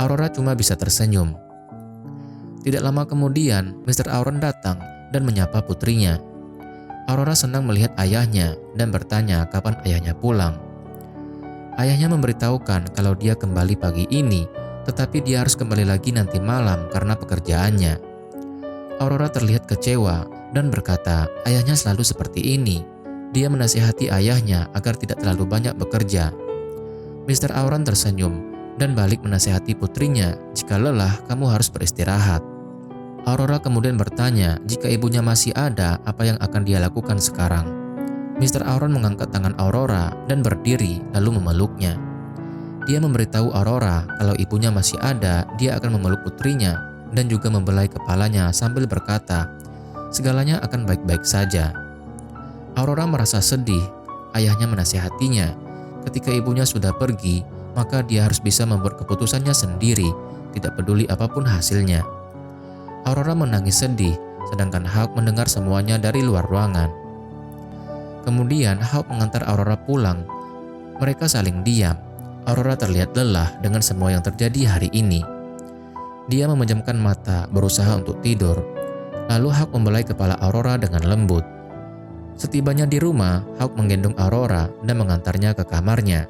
A: Aurora cuma bisa tersenyum. Tidak lama kemudian, Mr. Auron datang dan menyapa putrinya. Aurora senang melihat ayahnya dan bertanya kapan ayahnya pulang. Ayahnya memberitahukan kalau dia kembali pagi ini, tetapi dia harus kembali lagi nanti malam karena pekerjaannya. Aurora terlihat kecewa dan berkata ayahnya selalu seperti ini. Dia menasihati ayahnya agar tidak terlalu banyak bekerja. Mr. Auron tersenyum dan balik menasihati putrinya, jika lelah kamu harus beristirahat. Aurora kemudian bertanya jika ibunya masih ada, apa yang akan dia lakukan sekarang. Mr. Auron mengangkat tangan Aurora dan berdiri lalu memeluknya. Dia memberitahu Aurora kalau ibunya masih ada, dia akan memeluk putrinya dan juga membelai kepalanya sambil berkata, segalanya akan baik-baik saja. Aurora merasa sedih, ayahnya menasihatinya. Ketika ibunya sudah pergi, maka dia harus bisa membuat keputusannya sendiri, tidak peduli apapun hasilnya. Aurora menangis sedih, sedangkan Hawk mendengar semuanya dari luar ruangan. Kemudian Hawk mengantar Aurora pulang. Mereka saling diam. Aurora terlihat lelah dengan semua yang terjadi hari ini. Dia memejamkan mata, berusaha untuk tidur. Lalu Hawk membelai kepala Aurora dengan lembut. Setibanya di rumah, Hawk menggendong Aurora dan mengantarnya ke kamarnya.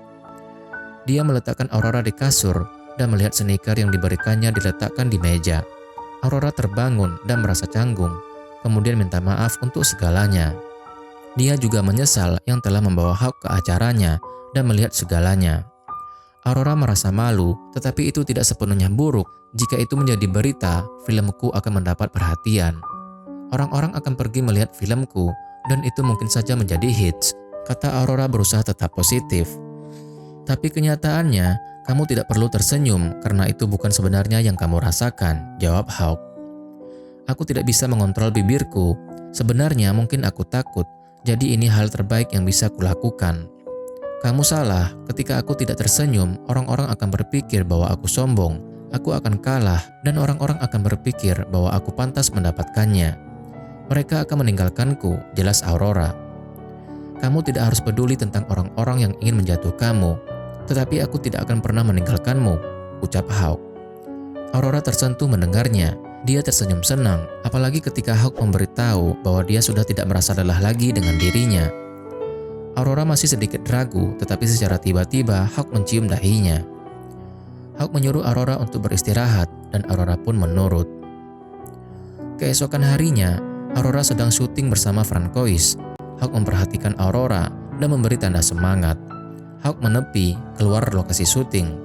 A: Dia meletakkan Aurora di kasur dan melihat sneaker yang diberikannya diletakkan di meja. Aurora terbangun dan merasa canggung, kemudian minta maaf untuk segalanya. Dia juga menyesal yang telah membawa Hawk ke acaranya dan melihat segalanya. Aurora merasa malu, tetapi itu tidak sepenuhnya buruk Jika itu menjadi berita, filmku akan mendapat perhatian. Orang-orang akan pergi melihat filmku dan itu mungkin saja menjadi hits, kata Aurora berusaha tetap positif. Tapi kenyataannya, kamu tidak perlu tersenyum karena itu bukan sebenarnya yang kamu rasakan, jawab Hawk. Aku tidak bisa mengontrol bibirku. Sebenarnya mungkin aku takut, jadi ini hal terbaik yang bisa kulakukan. Kamu salah, ketika aku tidak tersenyum, orang-orang akan berpikir bahwa aku sombong, aku akan kalah, dan orang-orang akan berpikir bahwa aku pantas mendapatkannya. Mereka akan meninggalkanku, jelas Aurora. Kamu tidak harus peduli tentang orang-orang yang ingin menjatuh kamu, tetapi aku tidak akan pernah meninggalkanmu, ucap Hawk. Aurora tersentuh mendengarnya. Dia tersenyum senang, apalagi ketika Hawk memberitahu bahwa dia sudah tidak merasa lelah lagi dengan dirinya. Aurora masih sedikit ragu, tetapi secara tiba-tiba Hawk mencium dahinya. Hawk menyuruh Aurora untuk beristirahat, dan Aurora pun menurut. Keesokan harinya, Aurora sedang syuting bersama Francois. Hawk memperhatikan Aurora dan memberi tanda semangat. Hawk menepi keluar lokasi syuting.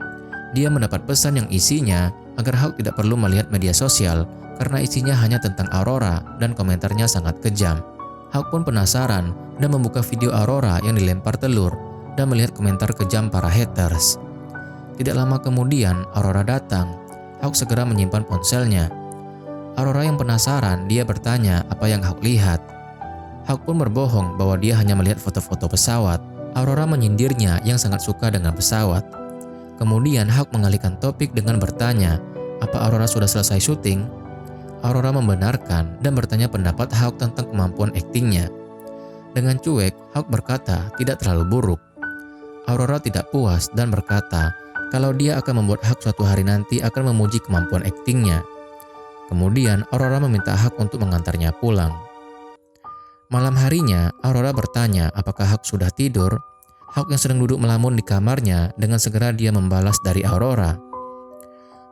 A: Dia mendapat pesan yang isinya agar Hawk tidak perlu melihat media sosial karena isinya hanya tentang Aurora dan komentarnya sangat kejam. Hawk pun penasaran dan membuka video Aurora yang dilempar telur dan melihat komentar kejam para haters. Tidak lama kemudian Aurora datang. Hawk segera menyimpan ponselnya. Aurora yang penasaran, dia bertanya apa yang Hawk lihat. Hawk pun berbohong bahwa dia hanya melihat foto-foto pesawat. Aurora menyindirnya yang sangat suka dengan pesawat. Kemudian Hawk mengalihkan topik dengan bertanya, apa Aurora sudah selesai syuting? Aurora membenarkan dan bertanya pendapat Hawk tentang kemampuan aktingnya. Dengan cuek, Hawk berkata tidak terlalu buruk. Aurora tidak puas dan berkata kalau dia akan membuat Hawk suatu hari nanti akan memuji kemampuan aktingnya. Kemudian Aurora meminta Hawk untuk mengantarnya pulang. Malam harinya, Aurora bertanya apakah Hawk sudah tidur. Hawk yang sedang duduk melamun di kamarnya, dengan segera dia membalas dari Aurora.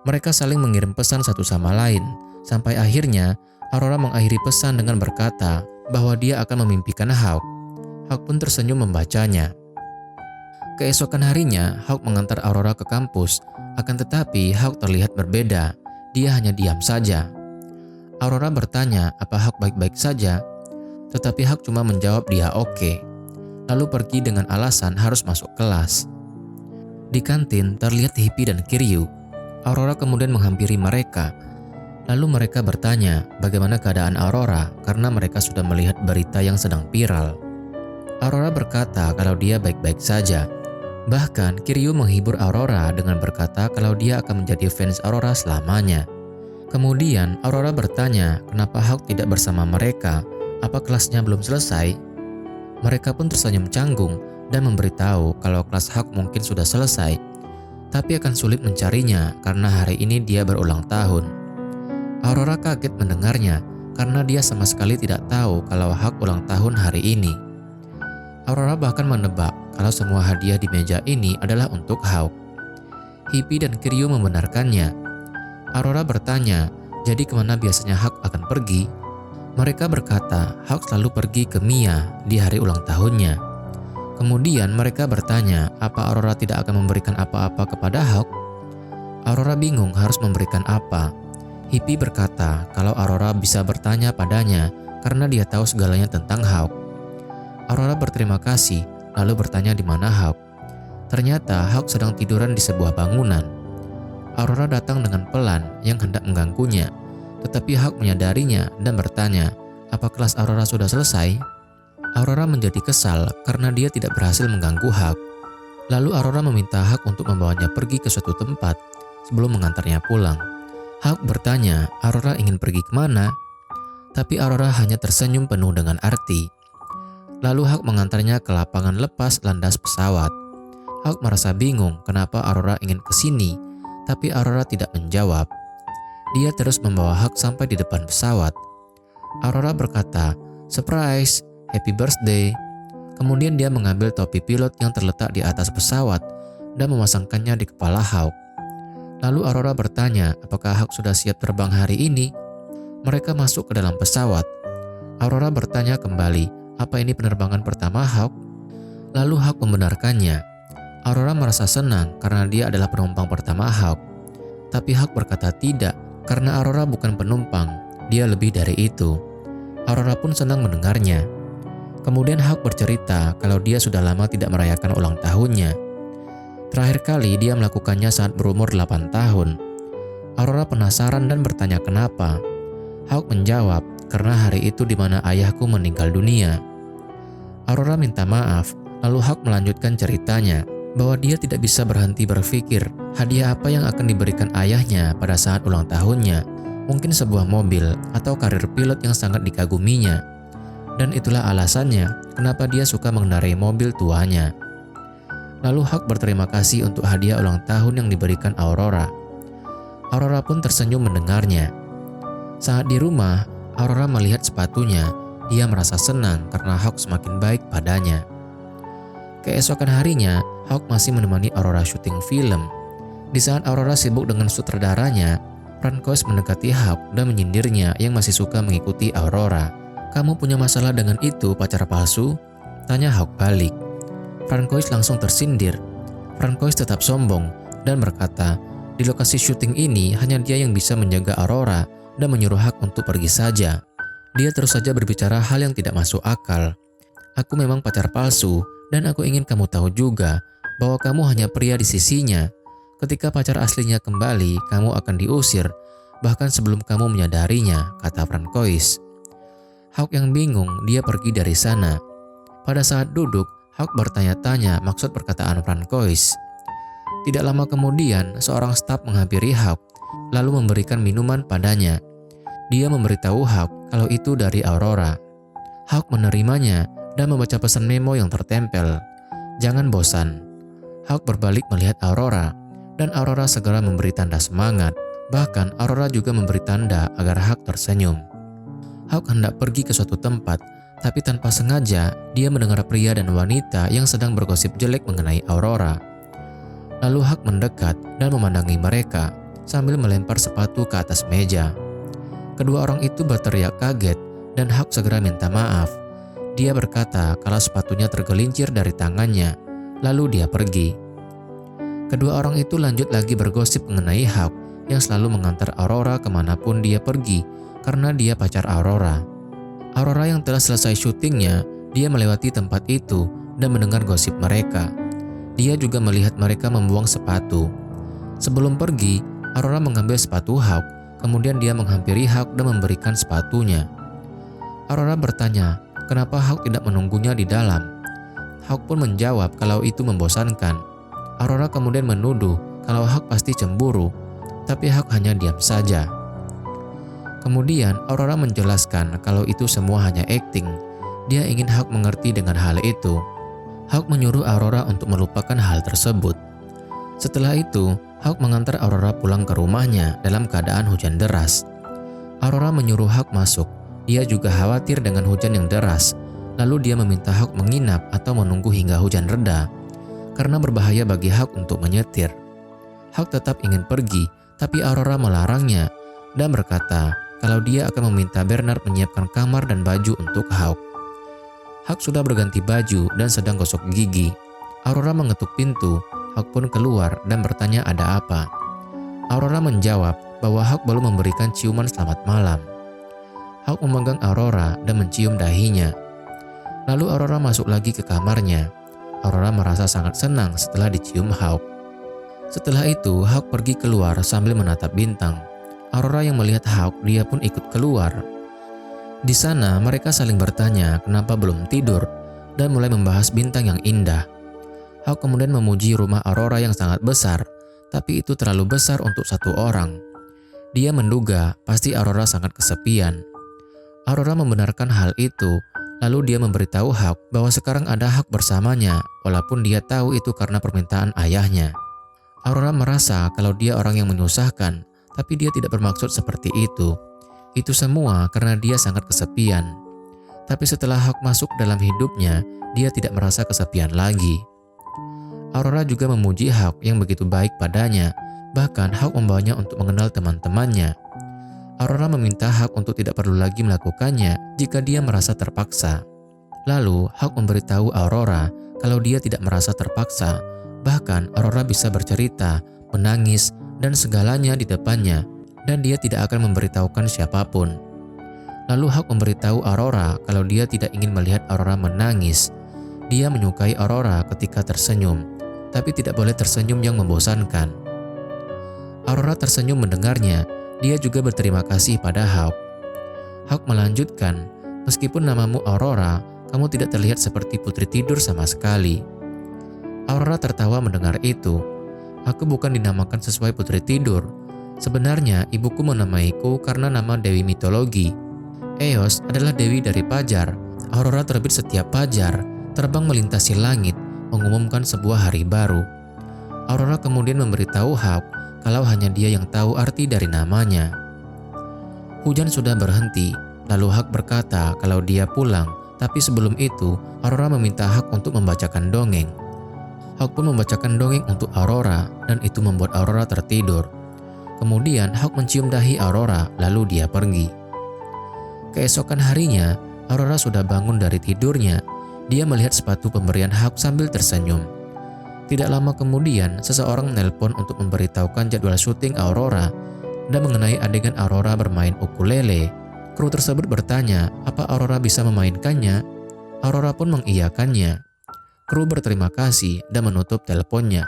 A: Mereka saling mengirim pesan satu sama lain, sampai akhirnya Aurora mengakhiri pesan dengan berkata bahwa dia akan memimpikan Hawk. Hawk pun tersenyum membacanya. Keesokan harinya, Hawk mengantar Aurora ke kampus, akan tetapi Hawk terlihat berbeda, dia hanya diam saja. Aurora bertanya apa Hawk baik-baik saja, tetapi Hawk cuma menjawab dia oke. Lalu pergi dengan alasan harus masuk kelas. Di kantin terlihat Hippie dan Kiryu. Aurora kemudian menghampiri mereka. Lalu mereka bertanya bagaimana keadaan Aurora karena mereka sudah melihat berita yang sedang viral. Aurora berkata kalau dia baik-baik saja. Bahkan Kiryu menghibur Aurora dengan berkata kalau dia akan menjadi fans Aurora selamanya. Kemudian Aurora bertanya kenapa Hawk tidak bersama mereka, apa kelasnya belum selesai? Mereka pun tersenyum canggung dan memberitahu kalau kelas Hawk mungkin sudah selesai, tapi akan sulit mencarinya karena hari ini dia berulang tahun. Aurora kaget mendengarnya karena dia sama sekali tidak tahu kalau Hawk ulang tahun hari ini. Aurora bahkan menebak kalau semua hadiah di meja ini adalah untuk Hawk. Hippie dan Kiryu membenarkannya. Aurora bertanya, jadi kemana biasanya Hawk akan pergi? Mereka berkata Hawk selalu pergi ke Mia di hari ulang tahunnya. Kemudian mereka bertanya apa Aurora tidak akan memberikan apa-apa kepada Hawk. Aurora bingung harus memberikan apa. Hippie berkata kalau Aurora bisa bertanya padanya karena dia tahu segalanya tentang Hawk. Aurora berterima kasih lalu bertanya di mana Hawk. Ternyata Hawk sedang tiduran di sebuah bangunan. Aurora datang dengan pelan yang hendak mengganggunya. Tetapi Hawk menyadarinya dan bertanya, apa kelas Aurora sudah selesai? Aurora menjadi kesal karena dia tidak berhasil mengganggu Hawk. Lalu Aurora meminta Hawk untuk membawanya pergi ke suatu tempat sebelum mengantarnya pulang. Hawk bertanya, Aurora ingin pergi kemana? Tapi Aurora hanya tersenyum penuh dengan arti. Lalu Hawk mengantarnya ke lapangan lepas landas pesawat. Hawk merasa bingung kenapa Aurora ingin ke sini, tapi Aurora tidak menjawab. Dia terus membawa Hawk sampai di depan pesawat. Aurora berkata, "Surprise, happy birthday." Kemudian dia mengambil topi pilot yang terletak di atas pesawat dan memasangkannya di kepala Hawk. Lalu Aurora bertanya, apakah Hawk sudah siap terbang hari ini? Mereka masuk ke dalam pesawat. Aurora bertanya kembali, apa ini penerbangan pertama Hawk? Lalu Hawk membenarkannya. Aurora merasa senang karena dia adalah penumpang pertama Hawk. Tapi Hawk berkata tidak, karena Aurora bukan penumpang, dia lebih dari itu. Aurora pun senang mendengarnya. Kemudian Hawk bercerita kalau dia sudah lama tidak merayakan ulang tahunnya. Terakhir kali dia melakukannya saat berumur 8 tahun. Aurora penasaran dan bertanya kenapa. Hawk menjawab, karena hari itu di mana ayahku meninggal dunia. Aurora minta maaf, lalu Hawk melanjutkan ceritanya bahwa dia tidak bisa berhenti berpikir hadiah apa yang akan diberikan ayahnya pada saat ulang tahunnya. Mungkin sebuah mobil atau karir pilot yang sangat dikaguminya. Dan itulah alasannya kenapa dia suka mengendarai mobil tuanya. Lalu Hawk berterima kasih untuk hadiah ulang tahun yang diberikan Aurora. Aurora pun tersenyum mendengarnya. Saat di rumah, Aurora melihat sepatunya. Dia merasa senang karena Hawk semakin baik padanya. Keesokan harinya, Hawk masih menemani Aurora syuting film. Di saat Aurora sibuk dengan sutradaranya, Francois mendekati Hawk dan menyindirnya yang masih suka mengikuti Aurora. "Kamu punya masalah dengan itu, pacar palsu?" tanya Hawk balik. Francois langsung tersindir. Francois tetap sombong dan berkata, di lokasi syuting ini hanya dia yang bisa menjaga Aurora dan menyuruh Hawk untuk pergi saja. Dia terus saja berbicara hal yang tidak masuk akal. "Aku memang pacar palsu dan aku ingin kamu tahu juga bahwa kamu hanya pria di sisinya. Ketika pacar aslinya kembali, kamu akan diusir, bahkan sebelum kamu menyadarinya," kata Francois. Hawk yang bingung, dia pergi dari sana. Pada saat duduk, Hawk bertanya-tanya maksud perkataan Francois. Tidak lama kemudian, seorang staf menghampiri Hawk, lalu memberikan minuman padanya. Dia memberitahu Hawk kalau itu dari Aurora. Hawk menerimanya dan membaca pesan memo yang tertempel. "Jangan bosan." Hawk berbalik melihat Aurora, dan Aurora segera memberi tanda semangat. Bahkan Aurora juga memberi tanda agar Hawk tersenyum. Hawk hendak pergi ke suatu tempat, tapi tanpa sengaja dia mendengar pria dan wanita yang sedang bergosip jelek mengenai Aurora. Lalu Hawk mendekat dan memandangi mereka sambil melempar sepatu ke atas meja. Kedua orang itu berteriak kaget dan Hawk segera minta maaf. Dia berkata kalau sepatunya tergelincir dari tangannya, lalu dia pergi. Kedua orang itu lanjut lagi bergosip mengenai Hawk yang selalu mengantar Aurora kemanapun dia pergi karena dia pacar Aurora. Aurora yang telah selesai syutingnya, dia melewati tempat itu dan mendengar gosip mereka. Dia juga melihat mereka membuang sepatu. Sebelum pergi, Aurora mengambil sepatu Hawk, kemudian dia menghampiri Hawk dan memberikan sepatunya. Aurora bertanya, kenapa Hawk tidak menunggunya di dalam. Hawk pun menjawab kalau itu membosankan. Aurora kemudian menuduh kalau Hawk pasti cemburu, tapi Hawk hanya diam saja. Kemudian Aurora menjelaskan kalau itu semua hanya akting. Dia ingin Hawk mengerti dengan hal itu. Hawk menyuruh Aurora untuk melupakan hal tersebut. Setelah itu, Hawk mengantar Aurora pulang ke rumahnya dalam keadaan hujan deras. Aurora menyuruh Hawk masuk. Dia juga khawatir dengan hujan yang deras. Lalu dia meminta Hawk menginap atau menunggu hingga hujan reda, karena berbahaya bagi Hawk untuk menyetir. Hawk tetap ingin pergi, tapi Aurora melarangnya dan berkata kalau dia akan meminta Bernard menyiapkan kamar dan baju untuk Hawk. Hawk sudah berganti baju dan sedang gosok gigi. Aurora mengetuk pintu. Hawk pun keluar dan bertanya ada apa. Aurora menjawab bahwa Hawk baru memberikan ciuman selamat malam. Hawk memegang Aurora dan mencium dahinya. Lalu Aurora masuk lagi ke kamarnya. Aurora merasa sangat senang setelah dicium Hawk. Setelah itu, Hawk pergi keluar sambil menatap bintang. Aurora yang melihat Hawk, dia pun ikut keluar. Di sana, mereka saling bertanya kenapa belum tidur dan mulai membahas bintang yang indah. Hawk kemudian memuji rumah Aurora yang sangat besar, tapi itu terlalu besar untuk satu orang. Dia menduga pasti Aurora sangat kesepian. Aurora membenarkan hal itu. Lalu dia memberitahu Hawk bahwa sekarang ada Hawk bersamanya, walaupun dia tahu itu karena permintaan ayahnya. Aurora merasa kalau dia orang yang menyusahkan, tapi dia tidak bermaksud seperti itu. Itu semua karena dia sangat kesepian. Tapi setelah Hawk masuk dalam hidupnya, dia tidak merasa kesepian lagi. Aurora juga memuji Hawk yang begitu baik padanya, bahkan Hawk membawanya untuk mengenal teman-temannya. Aurora meminta Hawk untuk tidak perlu lagi melakukannya jika dia merasa terpaksa. Lalu Hawk memberitahu Aurora kalau dia tidak merasa terpaksa. Bahkan Aurora bisa bercerita, menangis, dan segalanya di depannya, dan dia tidak akan memberitahukan siapapun. Lalu Hawk memberitahu Aurora kalau dia tidak ingin melihat Aurora menangis. Dia menyukai Aurora ketika tersenyum, tapi tidak boleh tersenyum yang membosankan. Aurora tersenyum mendengarnya. Dia juga berterima kasih pada Hawk. Hawk melanjutkan, "Meskipun namamu Aurora, kamu tidak terlihat seperti putri tidur sama sekali." Aurora tertawa mendengar itu. "Aku bukan dinamakan sesuai putri tidur. Sebenarnya ibuku menamaiku karena nama dewi mitologi. Eos adalah dewi dari fajar. Aurora terbit setiap fajar, terbang melintasi langit, mengumumkan sebuah hari baru." Aurora kemudian memberitahu Hawk kalau hanya dia yang tahu arti dari namanya. Hujan sudah berhenti, lalu Hawk berkata kalau dia pulang, tapi sebelum itu Aurora meminta Hawk untuk membacakan dongeng. Hawk pun membacakan dongeng untuk Aurora, dan itu membuat Aurora tertidur. Kemudian Hawk mencium dahi Aurora, lalu dia pergi. Keesokan harinya, Aurora sudah bangun dari tidurnya. Dia melihat sepatu pemberian Hawk sambil tersenyum. Tidak lama kemudian, seseorang menelpon untuk memberitahukan jadwal syuting Aurora dan mengenai adegan Aurora bermain ukulele. Kru tersebut bertanya apa Aurora bisa memainkannya. Aurora pun mengiyakannya. Kru berterima kasih dan menutup teleponnya.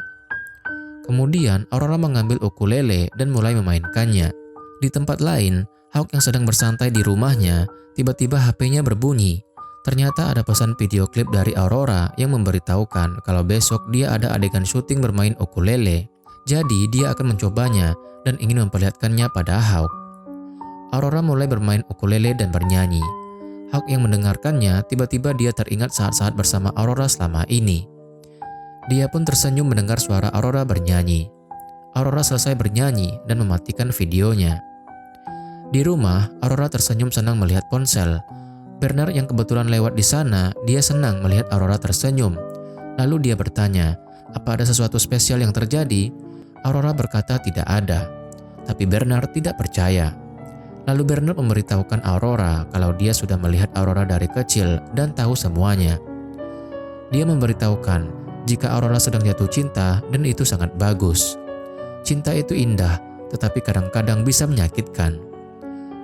A: Kemudian Aurora mengambil ukulele dan mulai memainkannya. Di tempat lain, Hawk yang sedang bersantai di rumahnya, tiba-tiba HP-nya berbunyi. Ternyata ada pesan video klip dari Aurora yang memberitahukan kalau besok dia ada adegan syuting bermain ukulele. Jadi dia akan mencobanya dan ingin memperlihatkannya pada Hawk. Aurora mulai bermain ukulele dan bernyanyi. Hawk yang mendengarkannya, tiba-tiba dia teringat saat-saat bersama Aurora selama ini. Dia pun tersenyum mendengar suara Aurora bernyanyi. Aurora selesai bernyanyi dan mematikan videonya. Di rumah, Aurora tersenyum senang melihat ponsel. Bernard yang kebetulan lewat di sana, dia senang melihat Aurora tersenyum. Lalu dia bertanya, apa ada sesuatu spesial yang terjadi? Aurora berkata tidak ada. Tapi Bernard tidak percaya. Lalu Bernard memberitahukan Aurora kalau dia sudah melihat Aurora dari kecil dan tahu semuanya. Dia memberitahukan jika Aurora sedang jatuh cinta dan itu sangat bagus. Cinta itu indah, tetapi kadang-kadang bisa menyakitkan.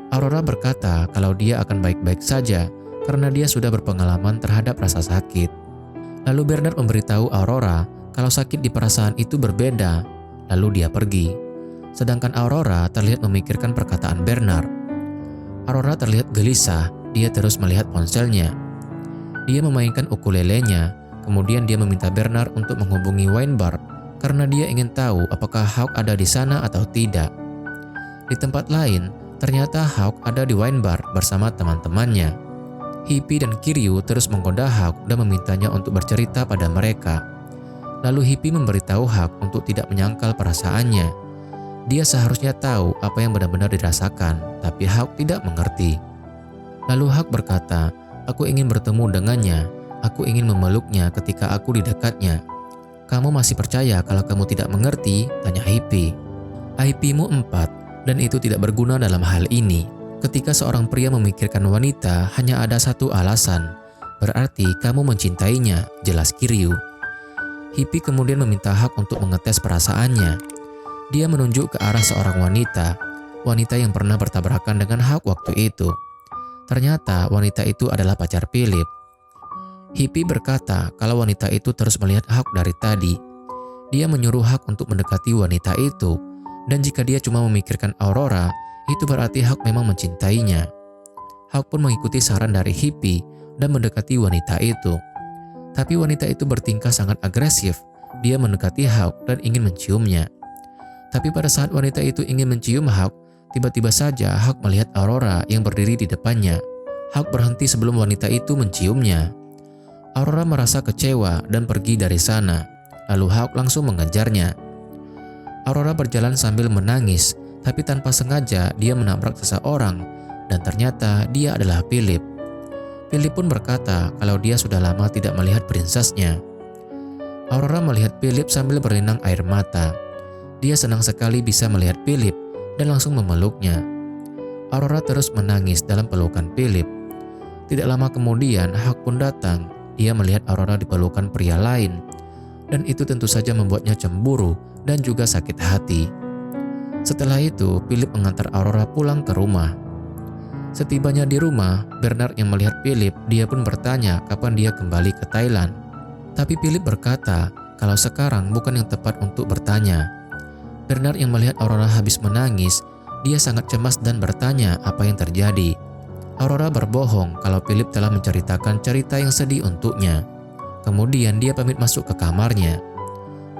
A: Aurora berkata kalau dia akan baik-baik saja karena dia sudah berpengalaman terhadap rasa sakit. Lalu Bernard memberitahu Aurora kalau sakit di perasaan itu berbeda, lalu dia pergi. Sedangkan Aurora terlihat memikirkan perkataan Bernard. Aurora terlihat gelisah, dia terus melihat ponselnya. Dia memainkan ukulelenya, kemudian dia meminta Bernard untuk menghubungi wine bar karena dia ingin tahu apakah Hawk ada di sana atau tidak. Di tempat lain, ternyata Hawk ada di wine bar bersama teman-temannya. Hippie dan Kiryu terus menggoda Hawk dan memintanya untuk bercerita pada mereka. Lalu Hippie memberitahu Hawk untuk tidak menyangkal perasaannya. Dia seharusnya tahu apa yang benar-benar dirasakan, tapi Hawk tidak mengerti. Lalu Hawk berkata, "Aku ingin bertemu dengannya. Aku ingin memeluknya ketika aku di dekatnya." "Kamu masih percaya kalau kamu tidak mengerti?" tanya Hippie. "IP-mu 4. Dan itu tidak berguna dalam hal ini. Ketika seorang pria memikirkan wanita hanya ada satu alasan, berarti kamu mencintainya," jelas Kiryu. Hippie kemudian meminta Hawk untuk mengetes perasaannya. Dia menunjuk ke arah seorang wanita yang pernah bertabrakan dengan Hawk waktu itu. Ternyata wanita itu adalah pacar Philip. Hippie berkata kalau wanita itu terus melihat Hawk dari tadi. Dia menyuruh Hawk untuk mendekati wanita itu. Dan jika dia cuma memikirkan Aurora, itu berarti Hawk memang mencintainya. Hawk pun mengikuti saran dari Hippie dan mendekati wanita itu. Tapi wanita itu bertingkah sangat agresif. Dia mendekati Hawk dan ingin menciumnya. Tapi pada saat wanita itu ingin mencium Hawk, tiba-tiba saja Hawk melihat Aurora yang berdiri di depannya. Hawk berhenti sebelum wanita itu menciumnya. Aurora merasa kecewa dan pergi dari sana. Lalu Hawk langsung mengejarnya. Aurora berjalan sambil menangis, tapi tanpa sengaja dia menabrak seseorang, dan ternyata dia adalah Philip. Philip pun berkata kalau dia sudah lama tidak melihat prinsesnya. Aurora melihat Philip sambil berlinang air mata. Dia senang sekali bisa melihat Philip dan langsung memeluknya. Aurora terus menangis dalam pelukan Philip. Tidak lama kemudian Hawk pun datang. Dia melihat Aurora di pelukan pria lain, dan itu tentu saja membuatnya cemburu dan juga sakit hati. Setelah itu, Philip mengantar Aurora pulang ke rumah. Setibanya di rumah, Bernard yang melihat Philip, dia pun bertanya kapan dia kembali ke Thailand. Tapi Philip berkata kalau sekarang bukan yang tepat untuk bertanya. Bernard yang melihat Aurora habis menangis, dia sangat cemas dan bertanya apa yang terjadi. Aurora berbohong kalau Philip telah menceritakan cerita yang sedih untuknya. Kemudian dia pamit masuk ke kamarnya.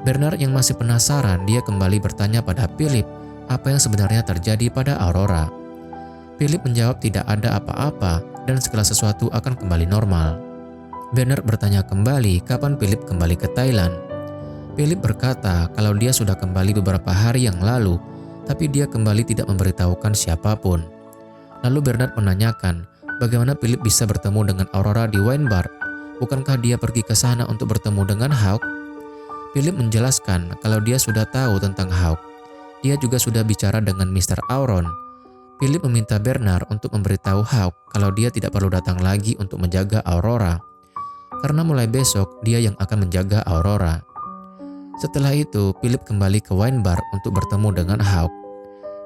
A: Bernard yang masih penasaran, dia kembali bertanya pada Philip apa yang sebenarnya terjadi pada Aurora. Philip menjawab tidak ada apa-apa dan segala sesuatu akan kembali normal. Bernard bertanya kembali kapan Philip kembali ke Thailand. Philip berkata kalau dia sudah kembali beberapa hari yang lalu, tapi dia kembali tidak memberitahukan siapapun. Lalu Bernard menanyakan bagaimana Philip bisa bertemu dengan Aurora di wine bar. Bukankah dia pergi ke sana untuk bertemu dengan Hawk? Philip menjelaskan kalau dia sudah tahu tentang Hawk. Dia juga sudah bicara dengan Mr. Auron. Philip meminta Bernard untuk memberitahu Hawk kalau dia tidak perlu datang lagi untuk menjaga Aurora, karena mulai besok dia yang akan menjaga Aurora. Setelah itu, Philip kembali ke wine bar untuk bertemu dengan Hawk.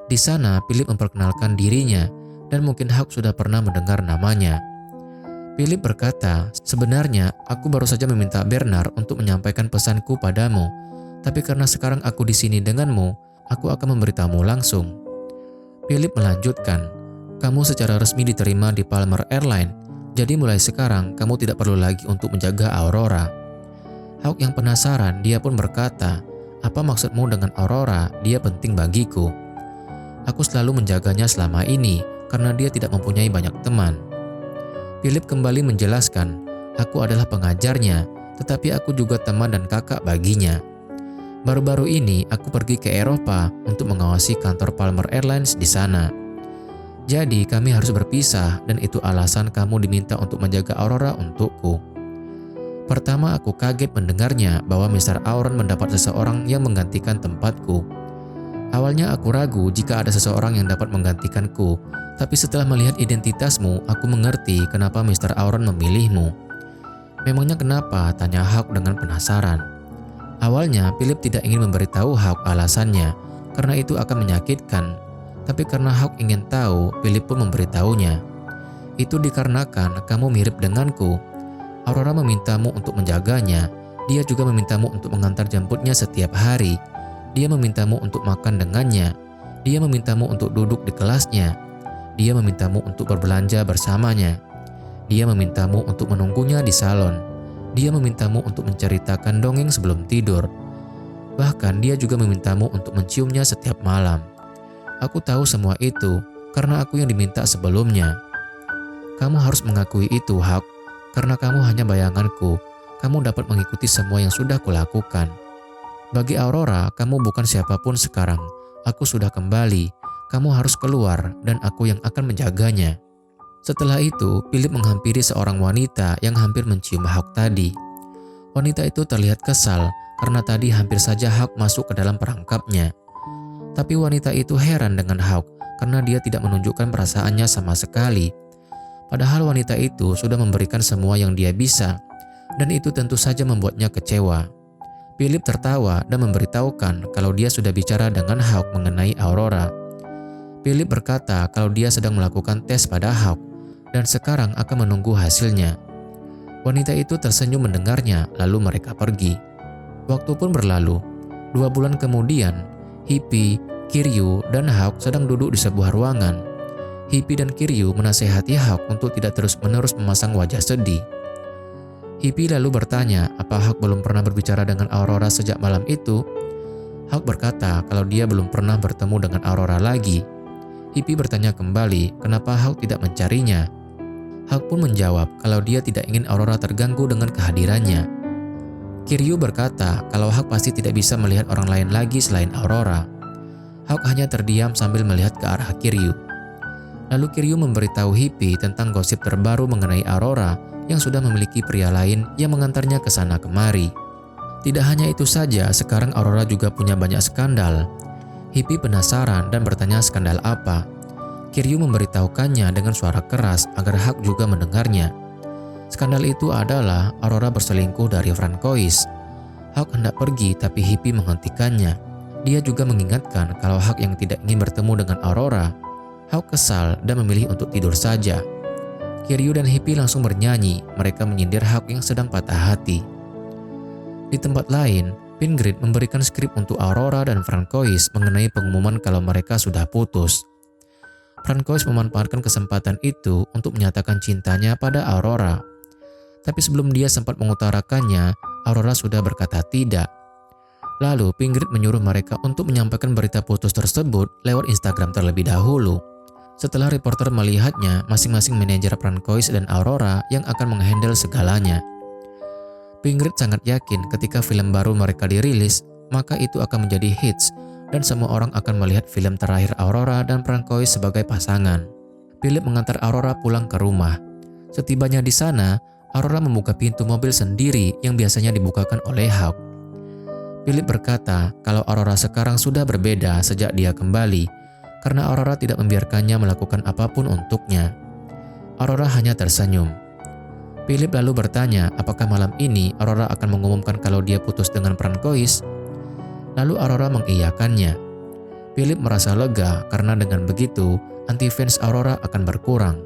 A: Di sana, Philip memperkenalkan dirinya dan mungkin Hawk sudah pernah mendengar namanya. Philip berkata, sebenarnya aku baru saja meminta Bernard untuk menyampaikan pesanku padamu, tapi karena sekarang aku di sini denganmu, aku akan memberitahumu langsung. Philip melanjutkan, kamu secara resmi diterima di Palmer Airlines, jadi mulai sekarang kamu tidak perlu lagi untuk menjaga Aurora. Hawk yang penasaran, dia pun berkata, apa maksudmu dengan Aurora? Dia penting bagiku. Aku selalu menjaganya selama ini karena dia tidak mempunyai banyak teman. Philip kembali menjelaskan, aku adalah pengajarnya, tetapi aku juga teman dan kakak baginya. Baru-baru ini aku pergi ke Eropa untuk mengawasi kantor Palmer Airlines di sana. Jadi kami harus berpisah dan itu alasan kamu diminta untuk menjaga Aurora untukku. Pertama aku kaget mendengarnya bahwa Mr. Auron mendapat seseorang yang menggantikan tempatku. Awalnya aku ragu jika ada seseorang yang dapat menggantikanku, tapi setelah melihat identitasmu, aku mengerti kenapa Mr. Auron memilihmu. Memangnya kenapa? Tanya Hawk dengan penasaran. Awalnya, Philip tidak ingin memberitahu Hawk alasannya, karena itu akan menyakitkan. Tapi karena Hawk ingin tahu, Philip pun memberitahunya. Itu dikarenakan kamu mirip denganku. Aurora memintamu untuk menjaganya. Dia juga memintamu untuk mengantar jemputnya setiap hari. Dia memintamu untuk makan dengannya. Dia memintamu untuk duduk di kelasnya. Dia memintamu untuk berbelanja bersamanya. Dia memintamu untuk menunggunya di salon. Dia memintamu untuk menceritakan dongeng sebelum tidur. Bahkan dia juga memintamu untuk menciumnya setiap malam. Aku tahu semua itu karena aku yang diminta sebelumnya. Kamu harus mengakui itu, Hawk, karena kamu hanya bayanganku. Kamu dapat mengikuti semua yang sudah kulakukan. Bagi Aurora, kamu bukan siapapun sekarang. Aku sudah kembali. Kamu harus keluar dan aku yang akan menjaganya. Setelah itu, Philip menghampiri seorang wanita yang hampir mencium Hawk tadi. Wanita itu terlihat kesal karena tadi hampir saja Hawk masuk ke dalam perangkapnya. Tapi wanita itu heran dengan Hawk karena dia tidak menunjukkan perasaannya sama sekali. Padahal wanita itu sudah memberikan semua yang dia bisa, dan itu tentu saja membuatnya kecewa. Philip tertawa dan memberitahukan kalau dia sudah bicara dengan Hawk mengenai Aurora. Philip berkata kalau dia sedang melakukan tes pada Hawk dan sekarang akan menunggu hasilnya. Wanita itu tersenyum mendengarnya, lalu mereka pergi. Waktu pun berlalu. 2 bulan kemudian, Hippie, Kiryu, dan Hawk sedang duduk di sebuah ruangan. Hippie dan Kiryu menasehati Hawk untuk tidak terus-menerus memasang wajah sedih. Hippie lalu bertanya apa Hawk belum pernah berbicara dengan Aurora sejak malam itu. Hawk berkata kalau dia belum pernah bertemu dengan Aurora lagi. Hippie bertanya kembali kenapa Hawk tidak mencarinya. Hawk pun menjawab kalau dia tidak ingin Aurora terganggu dengan kehadirannya. Kiryu berkata kalau Hawk pasti tidak bisa melihat orang lain lagi selain Aurora. Hawk hanya terdiam sambil melihat ke arah Kiryu. Lalu Kiryu memberitahu Hippie tentang gosip terbaru mengenai Aurora yang sudah memiliki pria lain yang mengantarnya ke sana kemari. Tidak hanya itu saja, sekarang Aurora juga punya banyak skandal. Hippie penasaran dan bertanya skandal apa. Kiryu memberitahukannya dengan suara keras agar Hawk juga mendengarnya. Skandal itu adalah Aurora berselingkuh dari Francois. Hawk hendak pergi tapi Hippie menghentikannya. Dia juga mengingatkan kalau Hawk yang tidak ingin bertemu dengan Aurora. Hawk kesal dan memilih untuk tidur saja. Kiryu dan Hippie langsung bernyanyi, mereka menyindir Hawk yang sedang patah hati. Di tempat lain, Pingrid memberikan skrip untuk Aurora dan Francois mengenai pengumuman kalau mereka sudah putus. Francois memanfaatkan kesempatan itu untuk menyatakan cintanya pada Aurora. Tapi sebelum dia sempat mengutarakannya, Aurora sudah berkata tidak. Lalu Pingrid menyuruh mereka untuk menyampaikan berita putus tersebut lewat Instagram terlebih dahulu. Setelah reporter melihatnya, masing-masing manajer Francois dan Aurora yang akan menghandle segalanya. Pingrid sangat yakin ketika film baru mereka dirilis, maka itu akan menjadi hits dan semua orang akan melihat film terakhir Aurora dan Francois sebagai pasangan. Philip mengantar Aurora pulang ke rumah. Setibanya di sana, Aurora membuka pintu mobil sendiri yang biasanya dibukakan oleh Hawk. Philip berkata kalau Aurora sekarang sudah berbeda sejak dia kembali, karena Aurora tidak membiarkannya melakukan apapun untuknya. Aurora hanya tersenyum. Philip lalu bertanya apakah malam ini Aurora akan mengumumkan kalau dia putus dengan Francois. Lalu Aurora mengiyakannya. Philip merasa lega karena dengan begitu anti-fans Aurora akan berkurang.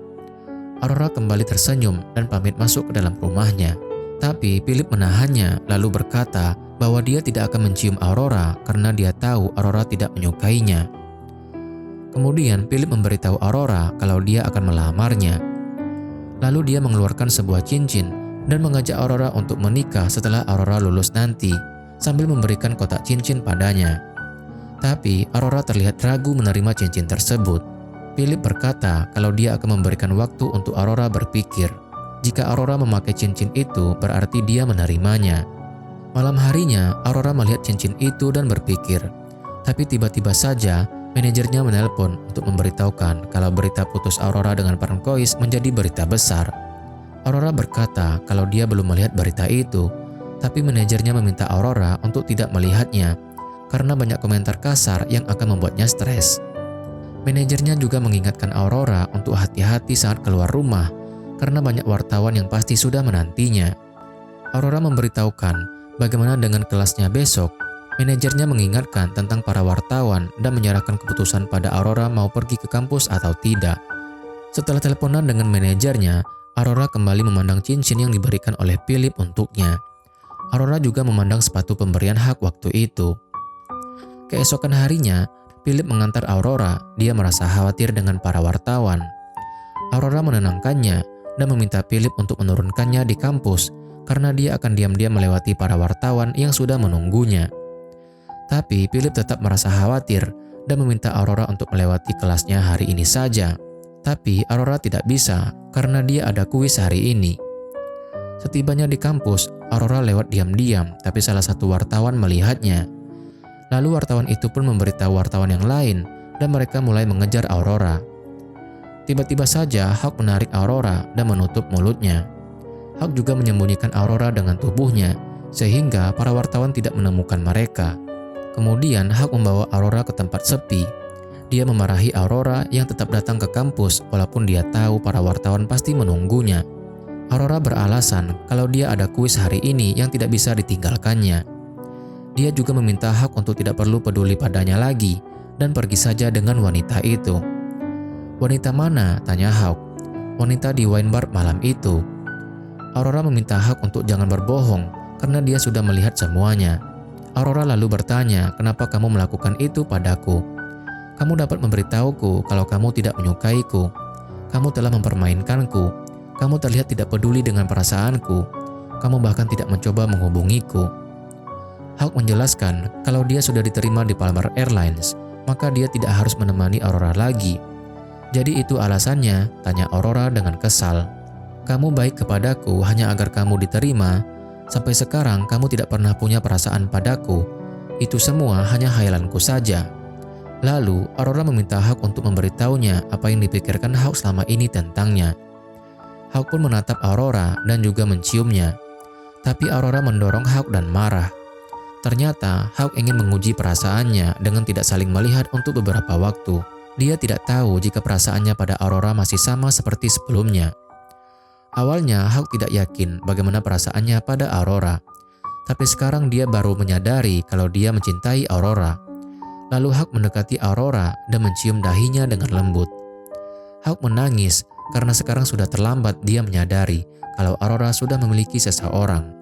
A: Aurora kembali tersenyum dan pamit masuk ke dalam rumahnya. Tapi Philip menahannya lalu berkata bahwa dia tidak akan mencium Aurora karena dia tahu Aurora tidak menyukainya. Kemudian Philip memberitahu Aurora kalau dia akan melamarnya. Lalu dia mengeluarkan sebuah cincin dan mengajak Aurora untuk menikah setelah Aurora lulus nanti, sambil memberikan kotak cincin padanya. Tapi Aurora terlihat ragu menerima cincin tersebut. Philip berkata kalau dia akan memberikan waktu untuk Aurora berpikir. Jika Aurora memakai cincin itu, berarti dia menerimanya. Malam harinya, Aurora melihat cincin itu dan berpikir. Tapi tiba-tiba saja, manajernya menelpon untuk memberitahukan kalau berita putus Aurora dengan Francois menjadi berita besar. Aurora berkata kalau dia belum melihat berita itu, tapi manajernya meminta Aurora untuk tidak melihatnya karena banyak komentar kasar yang akan membuatnya stres. Manajernya juga mengingatkan Aurora untuk hati-hati saat keluar rumah karena banyak wartawan yang pasti sudah menantinya. Aurora memberitahukan bagaimana dengan kelasnya besok. Manajernya mengingatkan tentang para wartawan dan menyerahkan keputusan pada Aurora mau pergi ke kampus atau tidak. Setelah teleponan dengan manajernya, Aurora kembali memandang cincin yang diberikan oleh Philip untuknya. Aurora juga memandang sepatu pemberian Hawk waktu itu. Keesokan harinya, Philip mengantar Aurora. Dia merasa khawatir dengan para wartawan. Aurora menenangkannya dan meminta Philip untuk menurunkannya di kampus karena dia akan diam-diam melewati para wartawan yang sudah menunggunya. Tapi Philip tetap merasa khawatir dan meminta Aurora untuk melewati kelasnya hari ini saja. Tapi Aurora tidak bisa karena dia ada kuis hari ini. Setibanya di kampus, Aurora lewat diam-diam, tapi salah satu wartawan melihatnya. Lalu wartawan itu pun memberitahu wartawan yang lain dan mereka mulai mengejar Aurora. Tiba-tiba saja Hawk menarik Aurora dan menutup mulutnya. Hawk juga menyembunyikan Aurora dengan tubuhnya sehingga para wartawan tidak menemukan mereka. Kemudian Hawk membawa Aurora ke tempat sepi. Dia memarahi Aurora yang tetap datang ke kampus walaupun dia tahu para wartawan pasti menunggunya. Aurora beralasan kalau dia ada kuis hari ini yang tidak bisa ditinggalkannya. Dia juga meminta Hawk untuk tidak perlu peduli padanya lagi dan pergi saja dengan wanita itu. "Wanita mana?" tanya Hawk. "Wanita di wine bar malam itu." Aurora meminta Hawk untuk jangan berbohong karena dia sudah melihat semuanya. Aurora lalu bertanya, "Kenapa kamu melakukan itu padaku? Kamu dapat memberitahuku kalau kamu tidak menyukaiku. Kamu telah mempermainkanku. Kamu terlihat tidak peduli dengan perasaanku. Kamu bahkan tidak mencoba menghubungiku." Hawk menjelaskan kalau dia sudah diterima di Palmer Airlines, maka dia tidak harus menemani Aurora lagi. "Jadi itu alasannya?" tanya Aurora dengan kesal. "Kamu baik kepadaku hanya agar kamu diterima. Sampai sekarang kamu tidak pernah punya perasaan padaku. Itu semua hanya khayalanku saja." Lalu Aurora meminta Hawk untuk memberitahunya apa yang dipikirkan Hawk selama ini tentangnya. Hawk pun menatap Aurora dan juga menciumnya. Tapi Aurora mendorong Hawk dan marah. Ternyata Hawk ingin menguji perasaannya dengan tidak saling melihat untuk beberapa waktu. Dia tidak tahu jika perasaannya pada Aurora masih sama seperti sebelumnya. Awalnya Hawk tidak yakin bagaimana perasaannya pada Aurora. Tapi sekarang dia baru menyadari kalau dia mencintai Aurora. Lalu Hawk mendekati Aurora dan mencium dahinya dengan lembut. Hawk menangis karena sekarang sudah terlambat dia menyadari kalau Aurora sudah memiliki seseorang.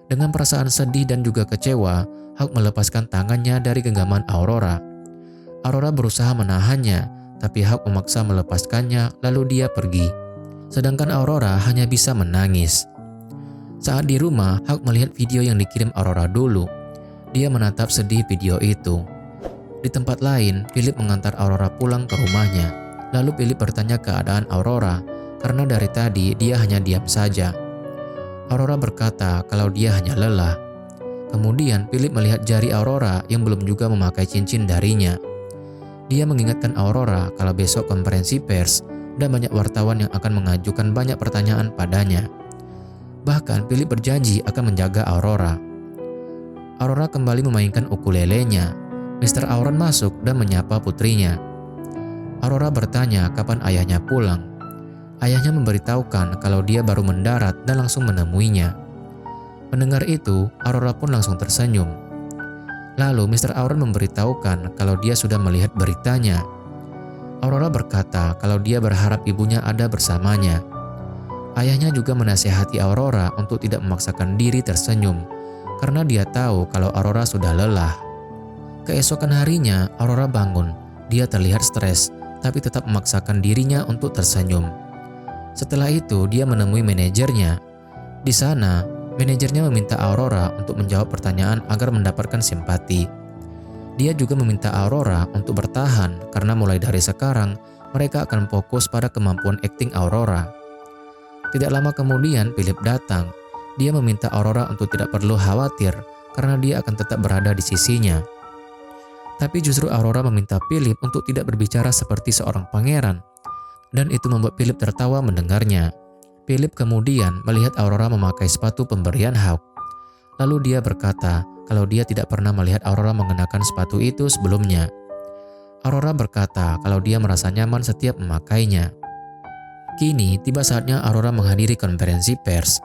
A: Dengan perasaan sedih dan juga kecewa, Hawk melepaskan tangannya dari genggaman Aurora. Aurora berusaha menahannya, tapi Hawk memaksa melepaskannya lalu dia pergi. Sedangkan Aurora hanya bisa menangis. Saat di rumah, Hawk melihat video yang dikirim Aurora dulu. Dia menatap sedih video itu. Di tempat lain, Philip mengantar Aurora pulang ke rumahnya. Lalu Philip bertanya keadaan Aurora, karena dari tadi dia hanya diam saja. Aurora berkata kalau dia hanya lelah. Kemudian Philip melihat jari Aurora yang belum juga memakai cincin darinya. Dia mengingatkan Aurora kalau besok konferensi pers dan banyak wartawan yang akan mengajukan banyak pertanyaan padanya. Bahkan Philip berjanji akan menjaga Aurora. Aurora kembali memainkan ukulelenya. Mr. Auron masuk dan menyapa putrinya. Aurora bertanya kapan ayahnya pulang. Ayahnya memberitahukan kalau dia baru mendarat dan langsung menemuinya. Mendengar itu, Aurora pun langsung tersenyum. Lalu Mr. Auron memberitahukan kalau dia sudah melihat beritanya. Aurora berkata kalau dia berharap ibunya ada bersamanya. Ayahnya juga menasihati Aurora untuk tidak memaksakan diri tersenyum, karena dia tahu kalau Aurora sudah lelah. Keesokan harinya, Aurora bangun. Dia terlihat stres, tapi tetap memaksakan dirinya untuk tersenyum. Setelah itu, dia menemui manajernya. Di sana, manajernya meminta Aurora untuk menjawab pertanyaan agar mendapatkan simpati. Dia juga meminta Aurora untuk bertahan karena mulai dari sekarang, mereka akan fokus pada kemampuan akting Aurora. Tidak lama kemudian, Philip datang. Dia meminta Aurora untuk tidak perlu khawatir karena dia akan tetap berada di sisinya. Tapi justru Aurora meminta Philip untuk tidak berbicara seperti seorang pangeran. Dan itu membuat Philip tertawa mendengarnya. Philip kemudian melihat Aurora memakai sepatu pemberian Hawk. Lalu dia berkata kalau dia tidak pernah melihat Aurora mengenakan sepatu itu sebelumnya. Aurora berkata kalau dia merasa nyaman setiap memakainya. Kini tiba saatnya Aurora menghadiri konferensi pers.